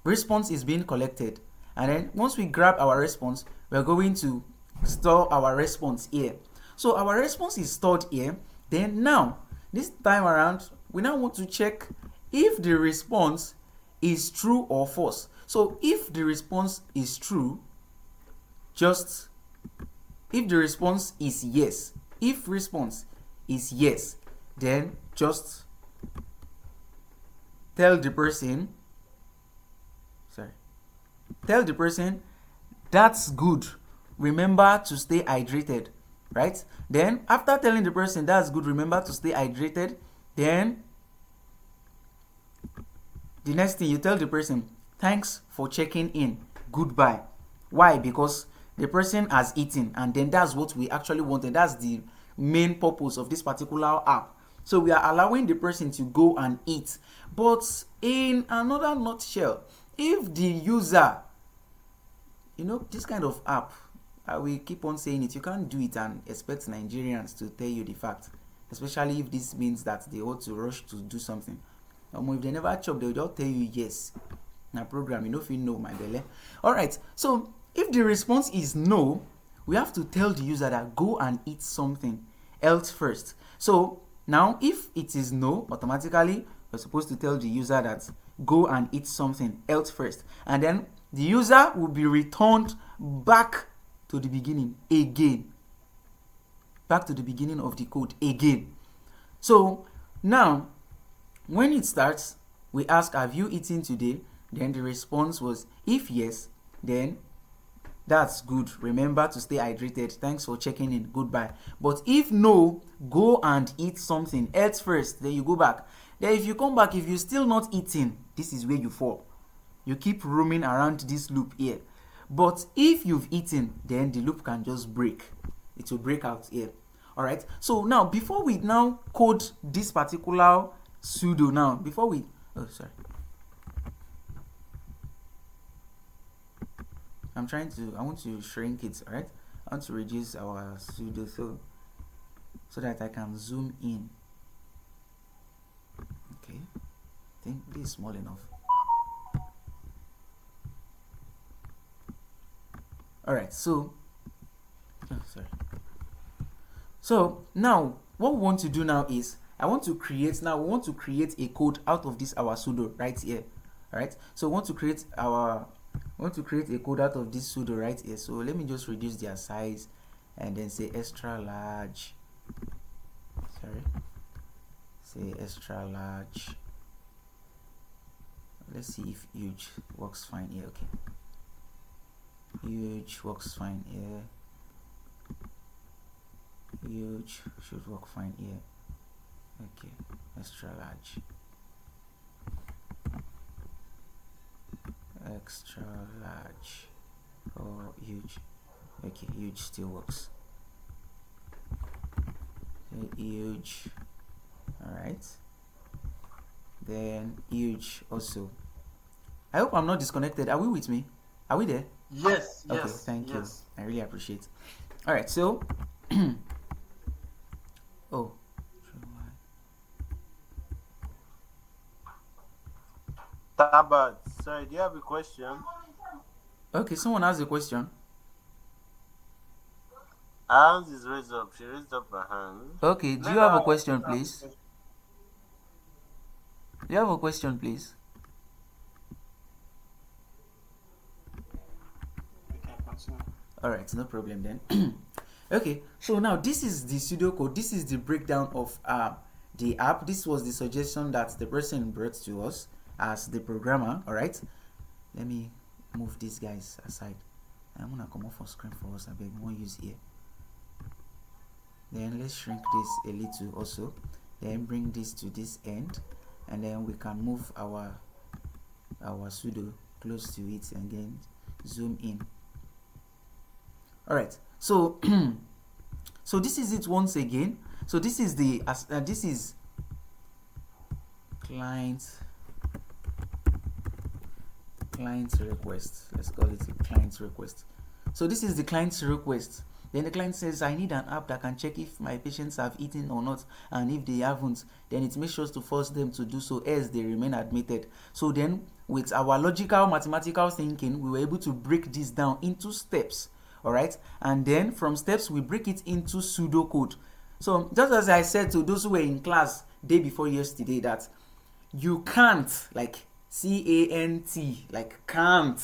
response is being collected, and then once we grab our response, we're going to store our response here. So our response is stored here. Then now this time around, we now want to check if the response is true or false. So if the response is true, if the response is yes, if response is yes, then just tell the person that's good, remember to stay hydrated, right? Then after telling the person that's good, remember to stay hydrated, then the next thing you tell the person, thanks for checking in, goodbye. Why? Because the person has eaten, and then that's what we actually wanted. That's the main purpose of this particular app. So we are allowing the person to go and eat. But in another nutshell, if the user, this kind of app, we keep on saying it, you can't do it and expect Nigerians to tell you the fact, especially if this means that they ought to rush to do something. If they never chop, they'll just tell you yes. Now program, if you know my belly. Alright, so if the response is no, we have to tell the user that go and eat something else first. So now if it is no, automatically we're supposed to tell the user that go and eat something else first, and then the user will be returned back to the beginning again, back to the beginning of the code again. So now when it starts, we ask, have you eaten today? Then the response was, if yes, then that's good, remember to stay hydrated, thanks for checking in, goodbye. But if no, go and eat something else first, then you go back. Then if you come back, if you're still not eating, this is where you fall. You keep roaming around this loop here. But if you've eaten, then the loop can just break. It will break out here. All right. So now, before we now code this particular pseudo now, before we, oh, sorry. I want to shrink it, all right? I want to reduce our pseudo so that I can zoom in. Okay. I think this is small enough. All right. So, oh, sorry. So now what we want to do now is we want to create a code out of this our pseudo right here. All right. So we want to create a code out of this pseudo right here. So let me just reduce their size and then say extra large. Sorry. Say extra large. Let's see if huge works fine here. Okay. Huge works fine here. Huge should work fine here. Okay, extra large. Extra large or huge. Okay, huge still works. Huge. Alright. Then huge also. I hope I'm not disconnected. Are we with me? Are we there? Yes. Okay, Yes. thank you. Yes. I really appreciate it. Alright, so oh, Tabat, sorry, do you have a question? okay, someone has a question. Her hand is raised up. She raised up her hand. Okay, do you have a question, please? Do you have a question, please? Alright, no problem then. Okay, so now this is the pseudocode. This is the breakdown of the app. This was the suggestion that the person brought to us as the programmer. Alright, let me move these guys aside. I'm gonna come off on screen for us. I beg, won't use here. Then let's shrink this a little also. Then bring this to this end, and then we can move our pseudo close to it and then zoom in. All right, so so this is it once again. So this is the this is client request. Let's call it a client request. So this is the client's request. Then the client says, I need an app that can check if my patients have eaten or not, and if they haven't, then it makes sure to force them to do so as they remain admitted. So then with our logical mathematical thinking, we were able to break this down into steps. All right, and then from steps we break it into pseudocode. So just as I said to those who were in class day before yesterday, that you can't, like CANT, like can't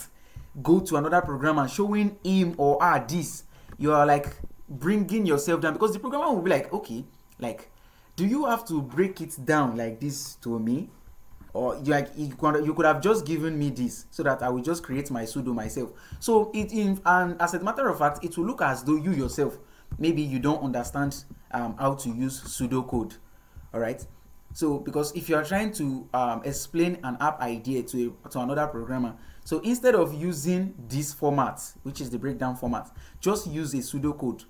go to another programmer showing him or her this. You are like bringing yourself down, because the programmer will be like, okay, like, do you have to break it down like this to me? Or you could have just given me this so that I will just create my pseudo myself. So and as a matter of fact, it will look as though you yourself, maybe you don't understand how to use pseudocode. All right. So because if you are trying to explain an app idea to another programmer, so instead of using this format, which is the breakdown format, just use a pseudocode.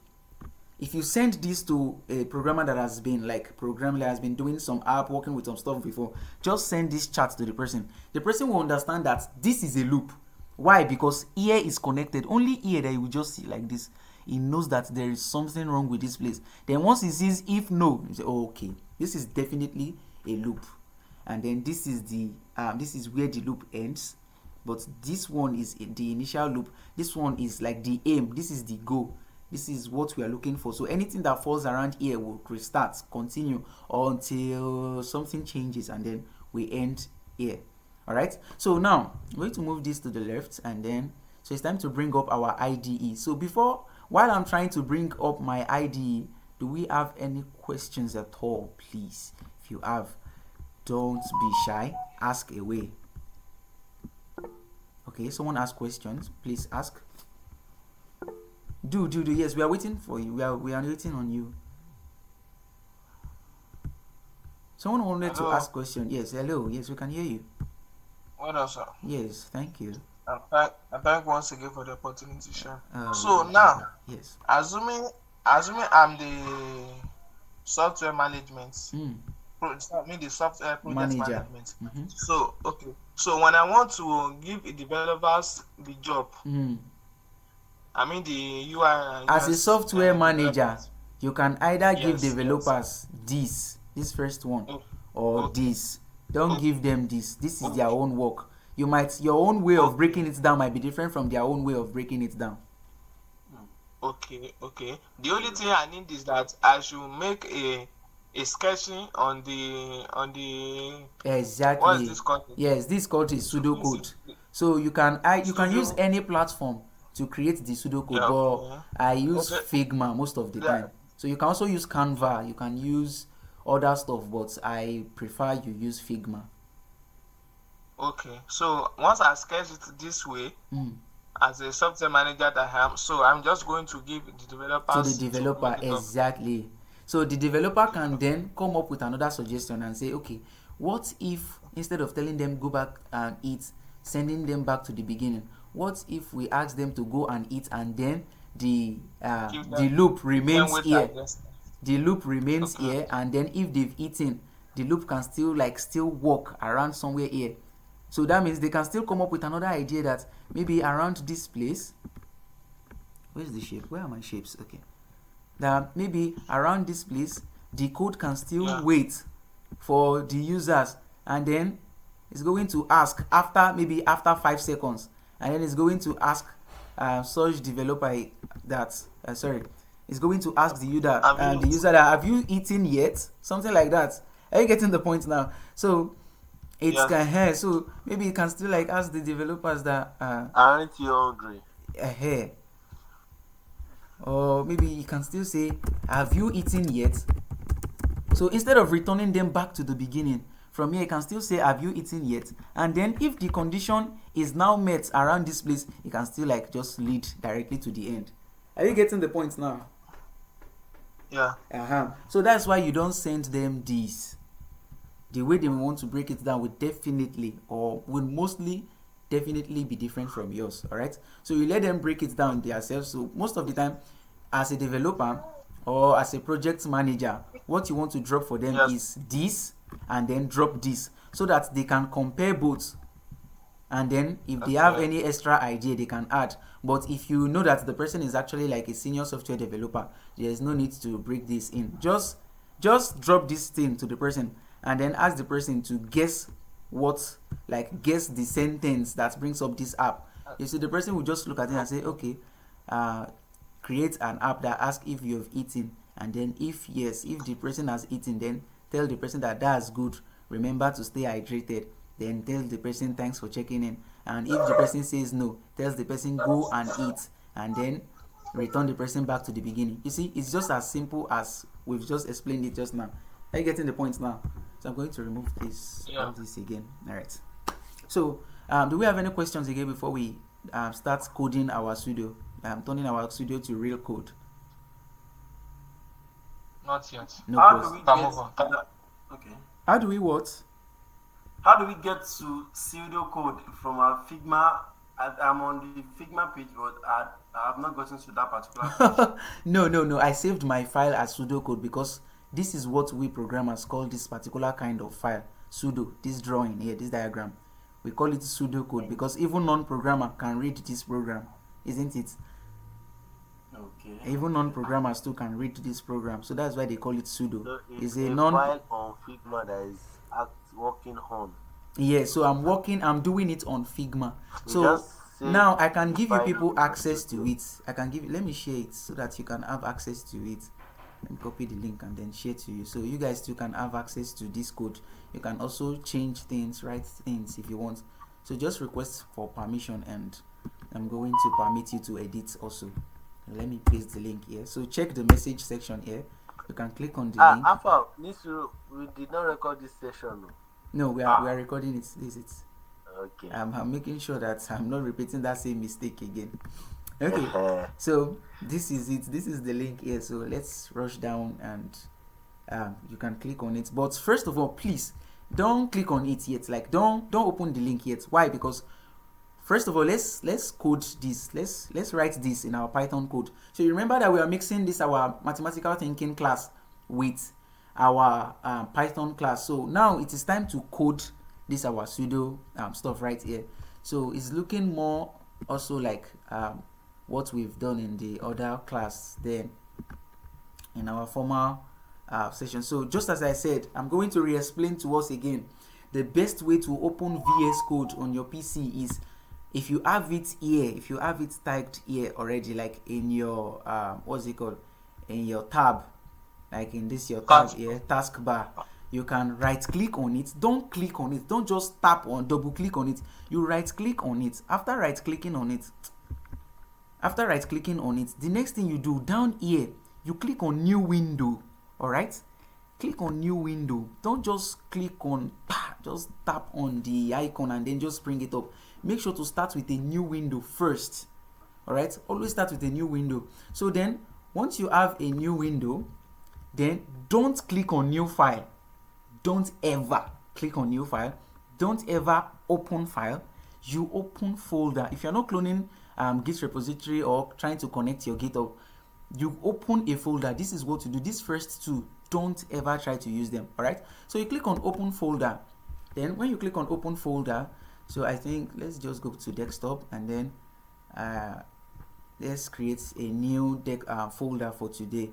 If you send this to a programmer that has been doing some app, working with some stuff before, just send this chat to the person. The person will understand that this is a loop. Why? Because ear is connected. Only ear that you will just see like this. He knows that there is something wrong with this place. Then once he sees if no, you say, oh, okay, this is definitely a loop. And then this is where the loop ends. But this one is the initial loop. This one is like the aim. This is the goal. This is what we are looking for. So anything that falls around here will restart, continue until something changes, and then we end here. All right. So now I'm going to move this to the left, and then so it's time to bring up our IDE. So while I'm trying to bring up my IDE, do we have any questions at all? Please, if you have, don't be shy. Ask away. Okay, someone ask questions. Please ask. Do. Yes, we are waiting for you. We are waiting on you. Someone wanted to ask question. Yes, hello. Yes, we can hear you. What else, sir? Yes, thank you. I thank once again for the opportunity, Sha. Uh, So now, yes. assuming assuming I'm the software management, Mm. I mean the software project Manager. management. Mm-hmm. So okay, so when I want to give the developers the job, Mm. I mean the UI and As a UX software manager, developers. you can either give Yes, yes. developers this first one, O- or Okay, this. Don't okay, give them this. This is their okay, own work. Your own way of okay, breaking it down might be different from their own way of breaking it down. okay. The only thing I need is that I should make a sketching on the what is Exactly. this called? Yes, this code is Is pseudocode. it So you can use studio? any platform to create the pseudocode, Yeah, but okay. I use Okay. Figma most of the Yeah. time. So you can also use Canva, you can use other stuff, but I prefer you use Figma. Okay. So once I sketch it this way, Mm. as a software manager that I am, so I'm just going to give the To the developers to developer, make it up. exactly. So the developer can then come up with another suggestion and say, okay, what if instead of telling them go back and eat, sending them back to the beginning, what if we ask them to go and eat, and then the Give the them loop give them remains weight here, adjustment. the loop remains Okay. here, and then if they've eaten, the loop can still walk around somewhere here. So that means they can still come up with another idea that maybe around this place, where's the shape, where are my shapes? Okay, that maybe around this place the code can still Yeah. wait for the users, and then it's going to ask after 5 seconds, and then it's going to ask such developer that it's going to ask the user that have you eaten yet, something like that. Are you getting the point now? So it's Yes. so maybe you can still like ask the developers that Aren't you hungry? ahead, or maybe you can still say have you eaten yet. So instead of returning them back to the beginning, from here you can still say have you eaten yet, and then if the condition is now met around this place, you can still like just lead directly to the end. Are you getting the point now? Yeah. So that's why you don't send them these. The way they want to break it down will definitely, or will mostly definitely be different from yours. All right, so you let them break it down themselves. So most of the time, as a developer or as a project manager, what you want to drop for them Yes. is this, and then drop this, so that they can compare both, and then if they have Okay. any extra idea they can add. But if you know that the person is actually like a senior software developer, there's no need to break this in. Just drop this thing to the person, and then ask the person to guess guess the sentence that brings up this app. You see, the person will just look at it and say, okay, create an app that asks if you have eaten, and then if yes, if the person has eaten, then tell the person that that's good, remember to stay hydrated, then tell the person thanks for checking in, and if the person says no, tells the person go and eat, and then return the person back to the beginning. You see, it's just as simple as we've just explained it just now. Are you getting the point now? So I'm going to remove this Yeah. this again. All right, so do we have any questions again before we start coding our studio, turning our studio to real code? Not yet. No How do question. we Can get move on. okay? How do we what? How do we get to pseudocode from our Figma? I'm on the Figma page, but I have not gotten to that particular page. No. I saved my file as pseudocode because this is what we programmers call this particular kind of file. Pseudo, this drawing here, this diagram. We call it pseudocode because even non-programmer can read this program, isn't it? Okay. Even non-programmers too can read this program, so that's why they call it pseudo. So It's it's a a non. file on Figma that is working on. Yeah, so I'm doing it on Figma. You So just say now I can give you file people on access to Figma. it. I can give you, let me share it so that you can have access to it. Let me copy the link and then share to you, so you guys too can have access to this code. You can also change things, write things if you want. So just request for permission, and I'm going to permit you to edit also. Let me paste the link here. So check the message section here. You can click on the link. Alpha, we did not record this session. No, we are recording it. This is Okay. I'm making sure that I'm not repeating that same mistake again. Okay, Uh-huh. so this is it. This is the link here. So let's rush down, and you can click on it. But first of all, please don't click on it yet. Like don't open the link yet. Why? Because first of all, let's code this. Let's write this in our Python code. So you remember that we are mixing this our mathematical thinking class with our Python class. So now it is time to code this our pseudo stuff right here. So it's looking more also like what we've done in the other class then in our formal session. So just as I said, I'm going to re-explain to us again. The best way to open VS Code on your PC is if you have it here, if you have it tagged here already, like in your what's it called, in your tab, like in this your tab here, taskbar, you can right click on it. Don't click on it, don't just tap on, double click on it. You right click on it. After right clicking on it, the next thing you do down here, you click on new window. All right, click on new window. Don't just click on, just tap on the icon and then just bring it up. Make sure to start with a new window first. All right, always start with a new window. So then once you have a new window, then don't click on new file. Don't ever click on new file. Don't ever open file. You open folder. If you're not cloning Git repository or trying to connect your GitHub, you open a folder. This is what to do. These first two, don't ever try to use them. All right, so you click on open folder. Then when you click on open folder, so I think let's just go to desktop and then let's create a new folder for today.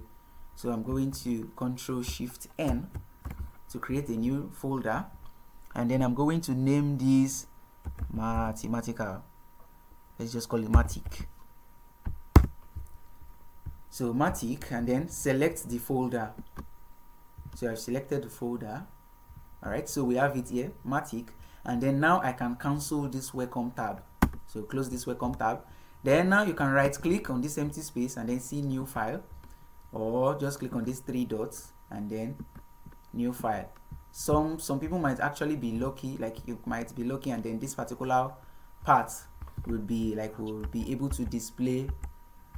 So I'm going to Control-Shift-N to create a new folder, and then I'm going to name this mathematical. Let's just call it Matic. So Matic, and then select the folder. So I've selected the folder. All right, so we have it here, Matic, and then now I can cancel this welcome tab. So close this welcome tab. Then now you can right click on this empty space and then see new file, or just click on these three dots and then new file. Some people might actually be lucky, like you might be lucky, and then this particular part will be able to display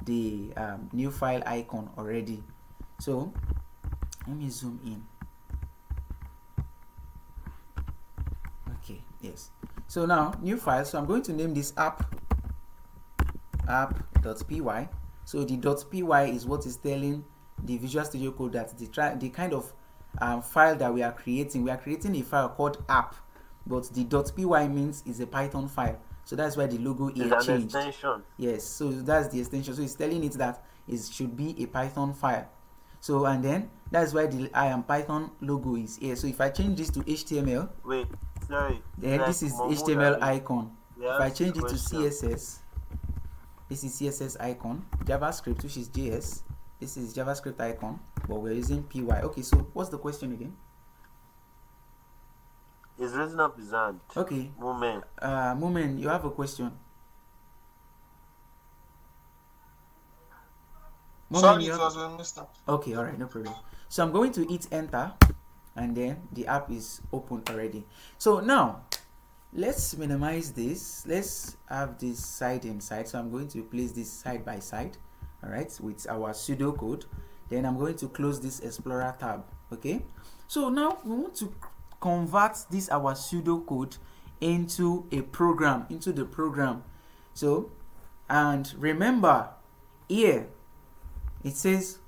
the new file icon already. So let me zoom in. Okay, yes. So now new file. So I'm going to name this app.py. So the .py is what is telling the Visual Studio Code that the kind of file that we are creating. We are creating a file called app, but the .py means is a Python file. So that's why the logo here changed. Extension. Yes, so that's the extension. So it's telling it that it should be a Python file. So and then that's why the Python logo is here. So if I change this to HTML, wait, sorry. then this is HTML icon. Yeah, If I change it to CSS, this is CSS icon. JavaScript, which is JS, this is JavaScript icon, but we're using PY. Okay, so what's the question again? It's raising up his hand. Okay. Moment. Moment, you have a question. Sorry, it was a mistake. Okay, all right, no problem. So I'm going to hit enter, and then the app is open already. So now let's minimize this. Let's have this side inside. So I'm going to place this side by side, all right, with our pseudocode. Then I'm going to close this Explorer tab. Okay. So now we want to convert this our pseudocode into a program, into the program. So, and remember here it says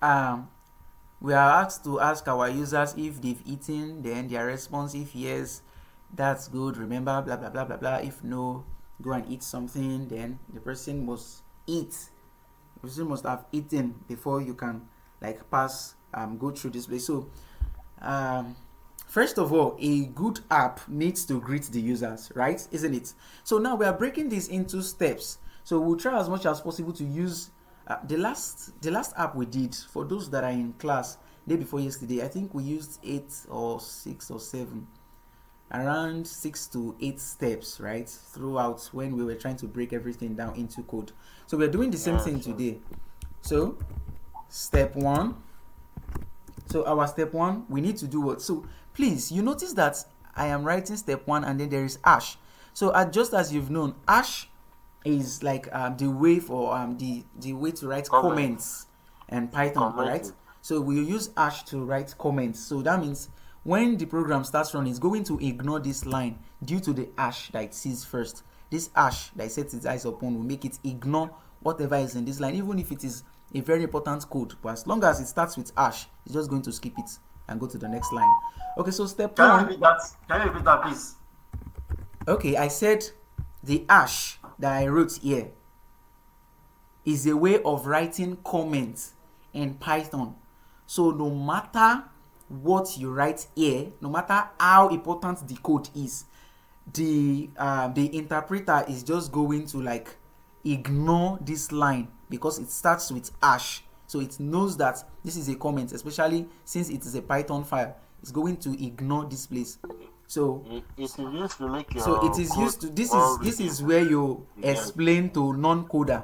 we are asked to ask our users if they've eaten, then their response, if yes, that's good, remember, blah blah blah blah blah. If no, go and eat something, then the person must eat. The person must have eaten before you can like pass go through this place. So first of all, a good app needs to greet the users, right? Isn't it? So now we are breaking this into steps. So we'll try as much as possible to use the last app we did. For those that are in class day before yesterday, I think we used 8 or 6 or 7, around 6 to 8 steps, right, throughout when we were trying to break everything down into code. So we're doing the same thing today. So step 1. So our step 1, we need to do what? So please, you notice that I am writing step 1 and then there is hash. So just as you've known, hash is like the way for the way to write comments and Python, right? So we use hash to write comments. So that means when the program starts running, it's going to ignore this line due to the hash that it sees first. This hash that it sets its eyes upon will make it ignore whatever is in this line, even if it is a very important code. But as long as it starts with hash, it's just going to skip it and go to the next line. Okay, so step Can you 1. repeat that? Can you repeat that, please? Okay, I said the hash that I wrote here is a way of writing comments in Python. So no matter what you write here, no matter how important the code is, the interpreter is just going to like ignore this line because it starts with hash. So it knows that this is a comment, especially since it is a Python file. It's going to ignore this place. So It is used to make your so it is used to this is where you explain to non-coder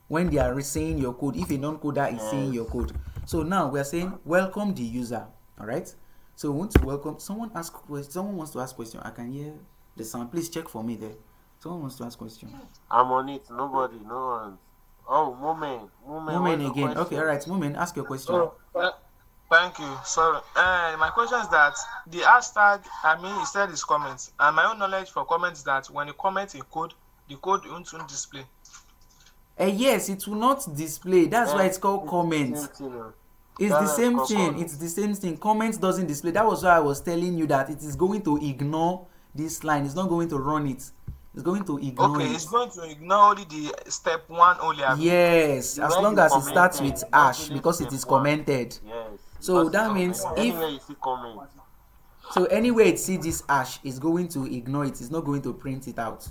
when they are saying your code, if a non-coder is saying your code. So now we are saying welcome the user. All right, so we want to welcome someone. Someone wants to ask question. I can hear the sound. Please check for me there. Someone wants to ask question. I'm on it. Nobody, no one. Oh, moment Again. Okay, all right, Moment, ask your question. Thank you. Sorry. My question is that the hashtag, I mean, you said is comments. And my own knowledge for comments is that when you comment a code, the code won't display. Yes, it will not display. That's why it's called comments. It's the same thing. It's the same thing. Comments doesn't display. That was why I was telling you that it is going to ignore this line. It's not going to run it. It's going to ignore it. It's going to ignore only the step 1 only. Yes, as long as it starts with hash because it is commented. Yes. So that means Anywhere you see comment. so anywhere it sees this hash, it's going to ignore it. It's not going to print it out.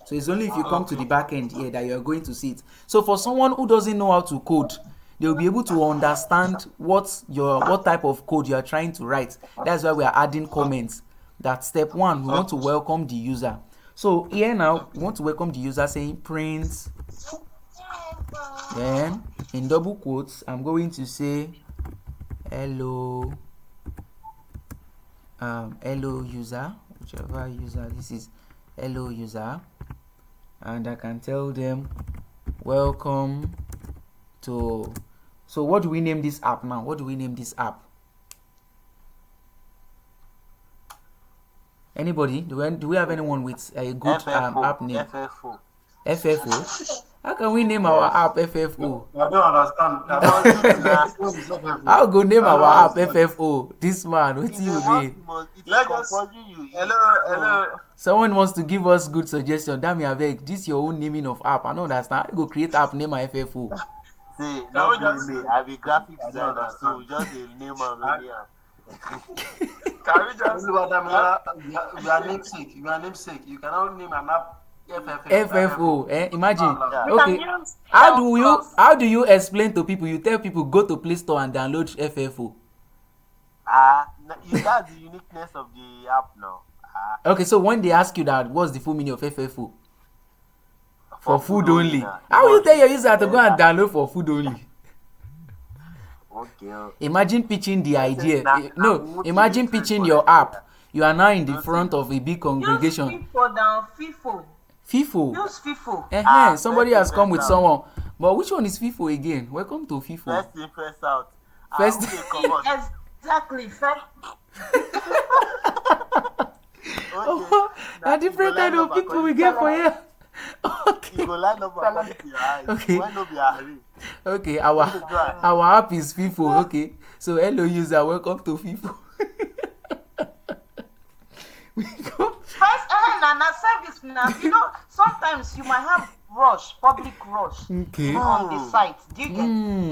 So it's only if you come to the back end here that you're going to see it. So for someone who doesn't know how to code, they'll be able to understand what type of code you are trying to write. That's why we are adding comments. That step 1, we want to welcome the user. So here now, we want to welcome the user saying print. Then in double quotes, I'm going to say hello, hello user, whichever user this is, hello user, and I can tell them welcome to. So what do we name this app now? What do we name this app? Anybody? Do we have anyone with a good app name? FFO. FFO? How can we name our app FFO? I don't understand. How go name our app FFO? This man, what do you mean? Hello. Someone wants to give us good suggestion. Damn, Avek, this is your own naming of app. I don't understand. I go create app name my FFO. See, not really. I be graphic designer, so we just name and name. Can we just You are namesake. You are namesake. You cannot name an app FFO. Imagine. Yeah. Okay. How do you explain to people? You tell people go to Play Store and download FFO. That's the uniqueness of the app now. Okay, so when they ask you that, what's the full meaning of FFO? For food only. How will you tell your user to go and download for food only? Okay. Imagine pitching the idea. No, imagine pitching your app. You are now in the front of a big congregation. Use FIFO down, FIFO. FIFO. Use FIFO. Somebody has come with someone. But which one is FIFO again? Welcome to FIFO. First in, first out. First- Exactly. First. A different kind of people we get for here. Okay. You go line up according to your eyes. Okay. Why not be a hurry? Okay, our app is FIFO. Okay, so hello user, welcome to FIFO. We go. First, na service now. You know, sometimes you might have public rush Okay. on the site. Do you get?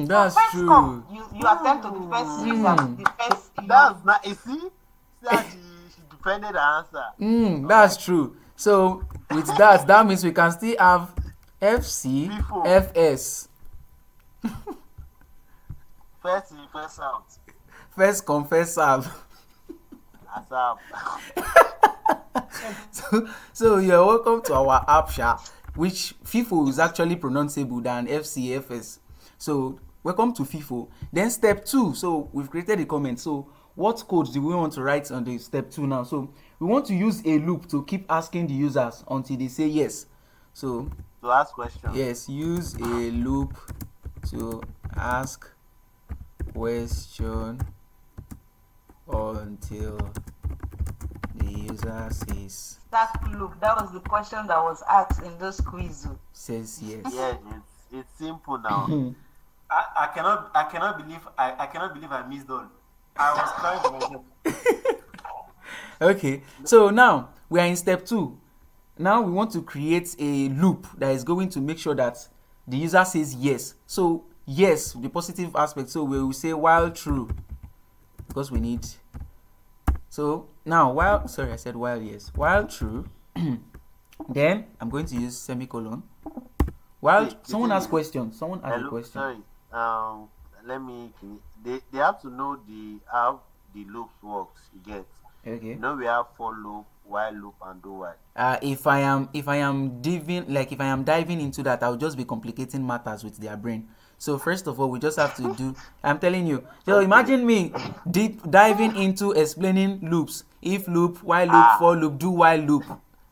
That's first true. come, you attend to the first user, the first. That's not. You see that she defended the answer. That's true. So with that means we can still have FC, FIFO. FS. First in, first out. First confess serve. ASAP. So you're welcome to our app sha, which FIFO is actually pronounceable than FCFS. So welcome to FIFO. Then step 2. So we've created a comment. So what code do we want to write on the step 2 now? So we want to use a loop to keep asking the users until they say yes. So To ask questions. yes, use a loop to ask question until the user That loop, that was the question that was asked in those quiz. says yes. Yeah, it's simple now. I cannot believe I missed all. I was trying to myself. Okay, so now we are in step 2. Now we want to create a loop that is going to make sure that the user says yes. So yes, the positive aspect. So we will say while true, because we need. So now while yes, while true, then I'm going to use semicolon. While Wait, someone the thing has is- question, someone has a Hello, question. sorry. Let me. They have to know how the loops works. You get. Okay. You know we have for loop, while loop, and do while. If I am diving into that, I'll just be complicating matters with their brain. So first of all, we just have to do. I'm telling you. So imagine me diving into explaining loops. If loop, while loop, for loop, do while loop.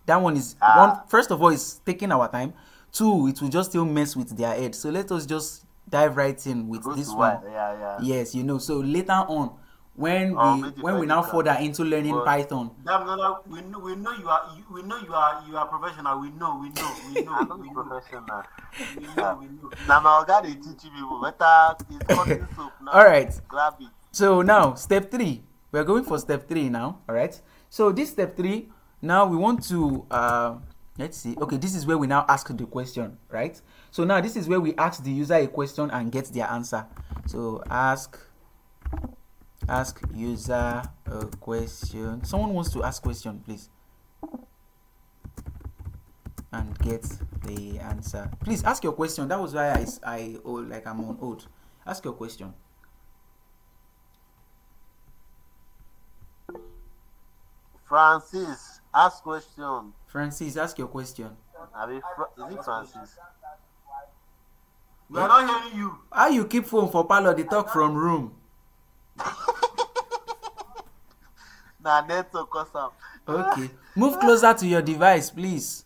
That one is one. First of all, it's taking our time. 2, it will just still mess with their head. So let us just dive right in with Go this to one. while. Yeah. Yes, So later on, when maybe we now practical. further into learning But- Python. Damn, no, we know you are professional. We know. I'm not professional. We know. Now my guy they teach people better. It's cutting soap now. All right. Grab it. So now step 3. We're going for step 3 now. All right. So this step 3. Now we want to let's see. Okay, this is where we now ask the question, right? So now this is where we ask the user a question and get their answer. So ask user a question. Someone wants to ask question, please, and get the answer. Please ask your question. That was why I'm on hold. Ask your question. Francis, ask question. Francis, ask your question. Is it Francis? We are not hearing you. How you keep phone for parlor? They talk from room. Nah, network cause am. Okay, move closer to your device, please.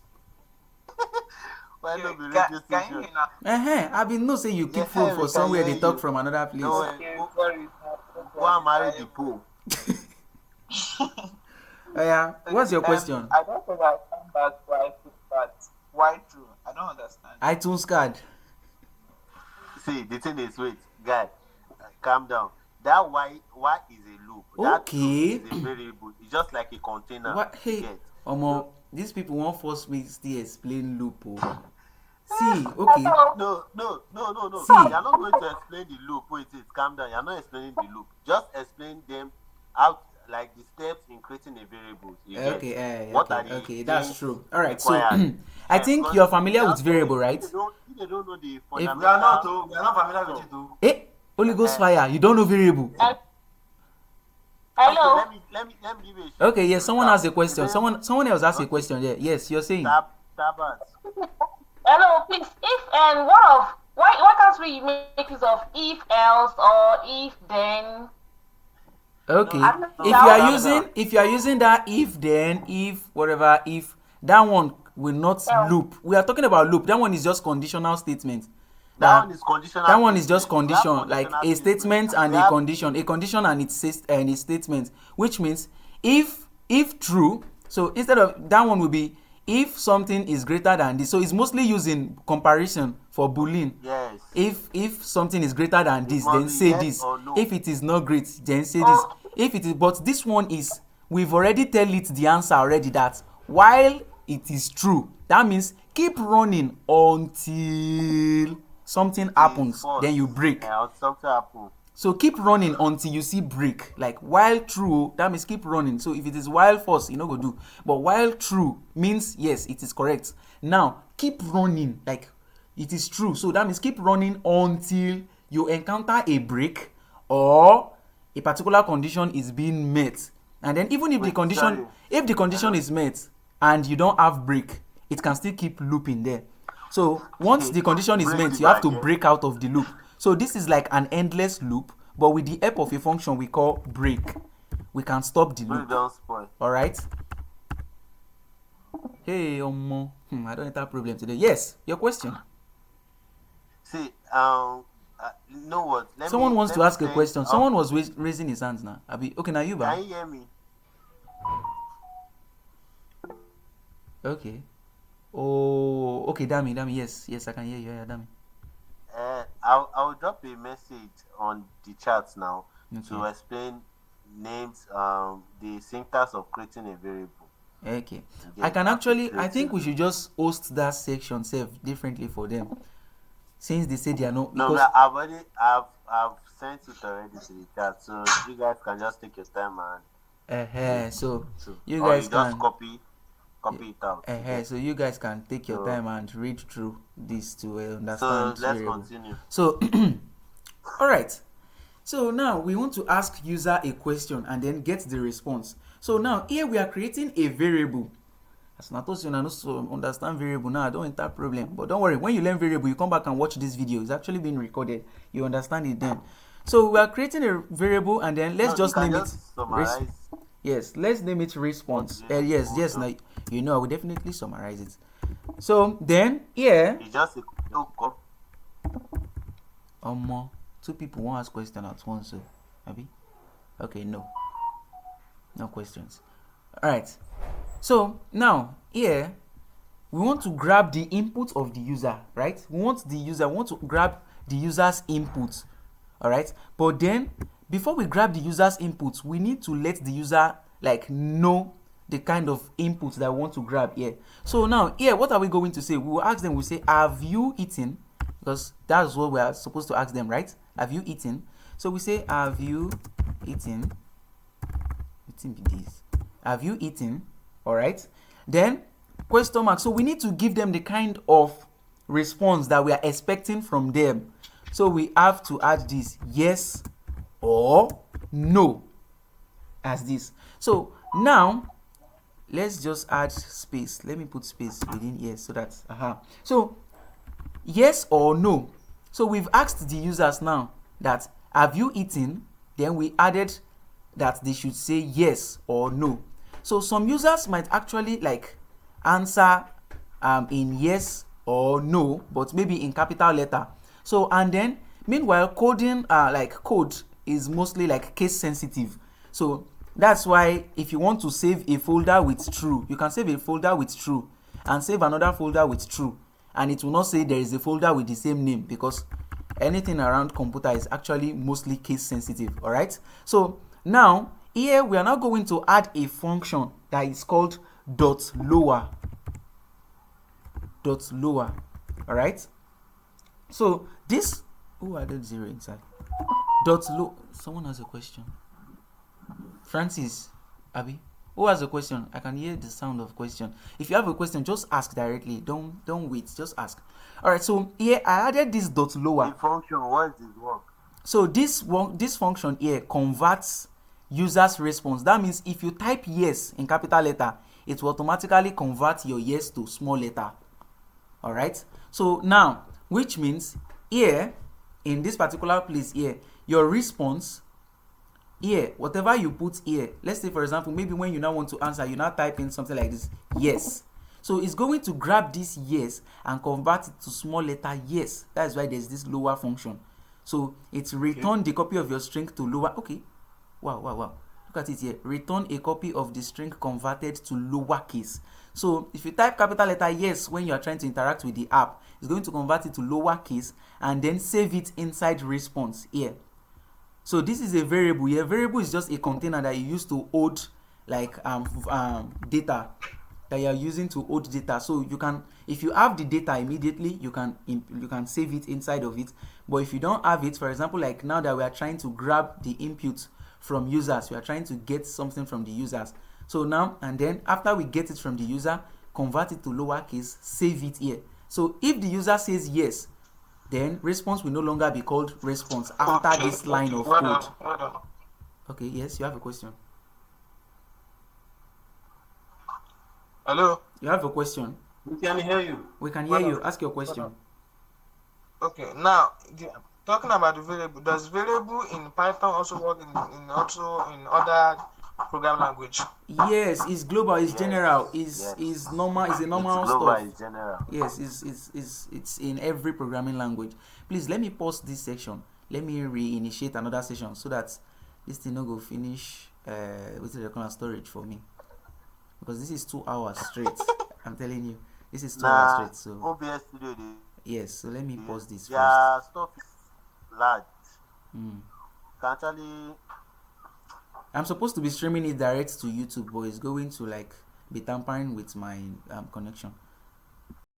Why not be Can radio can you station? hear now? I been know say you keep Yeah, phone we for can somewhere hear they talk you. from another place. No, Okay, sorry. go and marry the Pope. Yeah, what's your question? I don't think I come back why true, but why true? I don't understand. iTunes card. See, the thing is, wait, guy, calm down. That why is a loop. That Okay. loop is a variable. It's just like a container. What? you Hey, get. Omo, these people won't force me still explain loop. Oh. See, okay. No. See. You're not going to explain the loop. Wait, calm down. You're not explaining the loop. Just explain them out, like the steps in creating a variable. You get. Okay, What are the okay, that's things true. All right, so required? I think Because you're familiar they with have variable, to- right? If they don't know the We fundamental. are not. We are not familiar with it too. Eh, Holy Ghost fire. You don't know variable. Hello. Okay, let me give you a short Okay, yes. Someone recap. has a question. The variable- Someone else has a Okay. question. Yeah, yes, you're saying. Tabat. Hello, please. If and why can't we make use of if else or if then? Okay. I'm not- If you are using that if then if whatever if that one will not loop. We are talking about loop. That one is just conditional statement. That one is conditional. That one is just statement. We have condition, like conditional a statement and We a have- condition, and a statement, which means if true. So instead of that one will be if something is greater than this. So it's mostly using comparison for Boolean. Yes. If something is greater than this, must then be say yes this. or no. If it is not great, then say this. If it is, but this one is, we've already tell it the answer already, that while it is true, that means keep running until something happens, false. then you break. Yeah, something happen. So keep running until you see break. Like while true, that means keep running. So if it is while false, you know go do. But while true means yes, it is correct. Now keep running like it is true. So that means keep running until you encounter a break or a particular condition is being met. And then even if the condition is met and you don't have break, it can still keep looping there. So once the condition is met, you have to break out of the loop. So this is like an endless loop, but with the help of a function we call break, we can stop the loop. Don't spoil. All right. Hey, I don't have that problem today. Yes, your question. See, You know what? Someone wants to ask a send question. out- Someone was raising his hands now. Abi, okay, now you Can back. you hear me? Okay. Oh, okay, Dami, yes, I can hear you. Yeah, Dami. I'll drop a message on the chat now to Okay. explain names, the syntax of creating a variable. Okay. Yeah, I can actually. I think creating- we should just host that section self differently for them, since they say they are not. No, Because but I've sent it already to the chat, so you guys can just take your time and so you or guys you can. just copy it out. So you guys can take your So- time and read through this to So understand. let's variable. continue. So, all right. So now we want to ask user a question and then get the response. So now here we are creating a variable. As Natos, you know, understand variable now. I don't enter problem. But don't worry. When you learn variable, you come back and watch this video. It's actually being recorded. You understand it then. So we are creating a variable and then let's No, just you can name just it. summarize. Yes, let's name it response. Okay. Yes. Now you know I will definitely summarize it. So then here. It's just a copy. Two people won't ask question at once, so Abi? Okay, no questions. All right, so now here we want to grab the input of the user, right? We want to grab the user's input. All right, but then before we grab the user's input, we need to let the user like know the kind of input that we want to grab here. So now here, what are we going to say? We will ask them, we say, have you eaten? Because that's what we are supposed to ask them, right? Have you eaten? So we say, have you eaten? Have you eaten? All right. Then question mark. So we need to give them the kind of response that we are expecting from them. So we have to add this yes or no as this. So now let's just add space. Let me put space within here so that so yes or no. So we've asked the users now that have you eaten? Then we added that they should say yes or no. So some users might actually like answer in yes or no, but maybe in capital letter. So and then meanwhile coding code is mostly like case sensitive. So that's why if you want to save a folder with true, you can save a folder with true and save another folder with true, and it will not say there is a folder with the same name, because anything around computer is actually mostly case sensitive. All right, so now here we are now going to add a function that is called .lower. All right, so this added 0 inside someone has a question. Francis, Abi, who has a question? I can hear the sound of question. If you have a question, just ask directly. Don't wait, just ask. All right, so here I added this .lower. The function, what is it work? So this function here converts user's response. That means if you type yes in capital letter, it will automatically convert your yes to small letter. All right, so now, which means here in this particular place here, your response here, whatever you put here, let's say for example, maybe when you now want to answer, you now type in something like this, yes. So it's going to grab this yes and convert it to small letter yes. That is why there's this lower function. So it's return the copy of your string to lower. Okay, wow, look at it here. Return a copy of the string converted to lowercase. So if you type capital letter yes when you are trying to interact with the app, it's going to convert it to lowercase and then save it inside response here. So this is a variable here. Variable is just a container that you use to hold like data that you are using to hold data. So you can, if you have the data immediately, you can save it inside of it. But if you don't have it, for example, like now that we are trying to grab the input from users, we are trying to get something from the users. So now and then after we get it from the user, convert it to lowercase, save it here. So if the user says yes, then response will no longer be called response after this line of Well code. done, well done. Okay, yes, you have a question. Hello. You have a question. We can hear you. We can hear you. Ask your question. Okay, now talking about the variable, does variable in Python also work in other program language. Yes, it's global, it's Yes, general, yes. is normal, it's a normal It's global, stuff. it's general. Yes, it's in every programming language. Please let me pause this section. Let me reinitiate another session so that this thing no go finish with the current storage for me. Because this is 2 hours straight. I'm telling you. This is 2 hours straight. So OBS Studio, yes, so let me pause this first. their stuff is large. Mm. Can actually I'm supposed to be streaming it direct to YouTube, but it's going to like be tampering with my connection.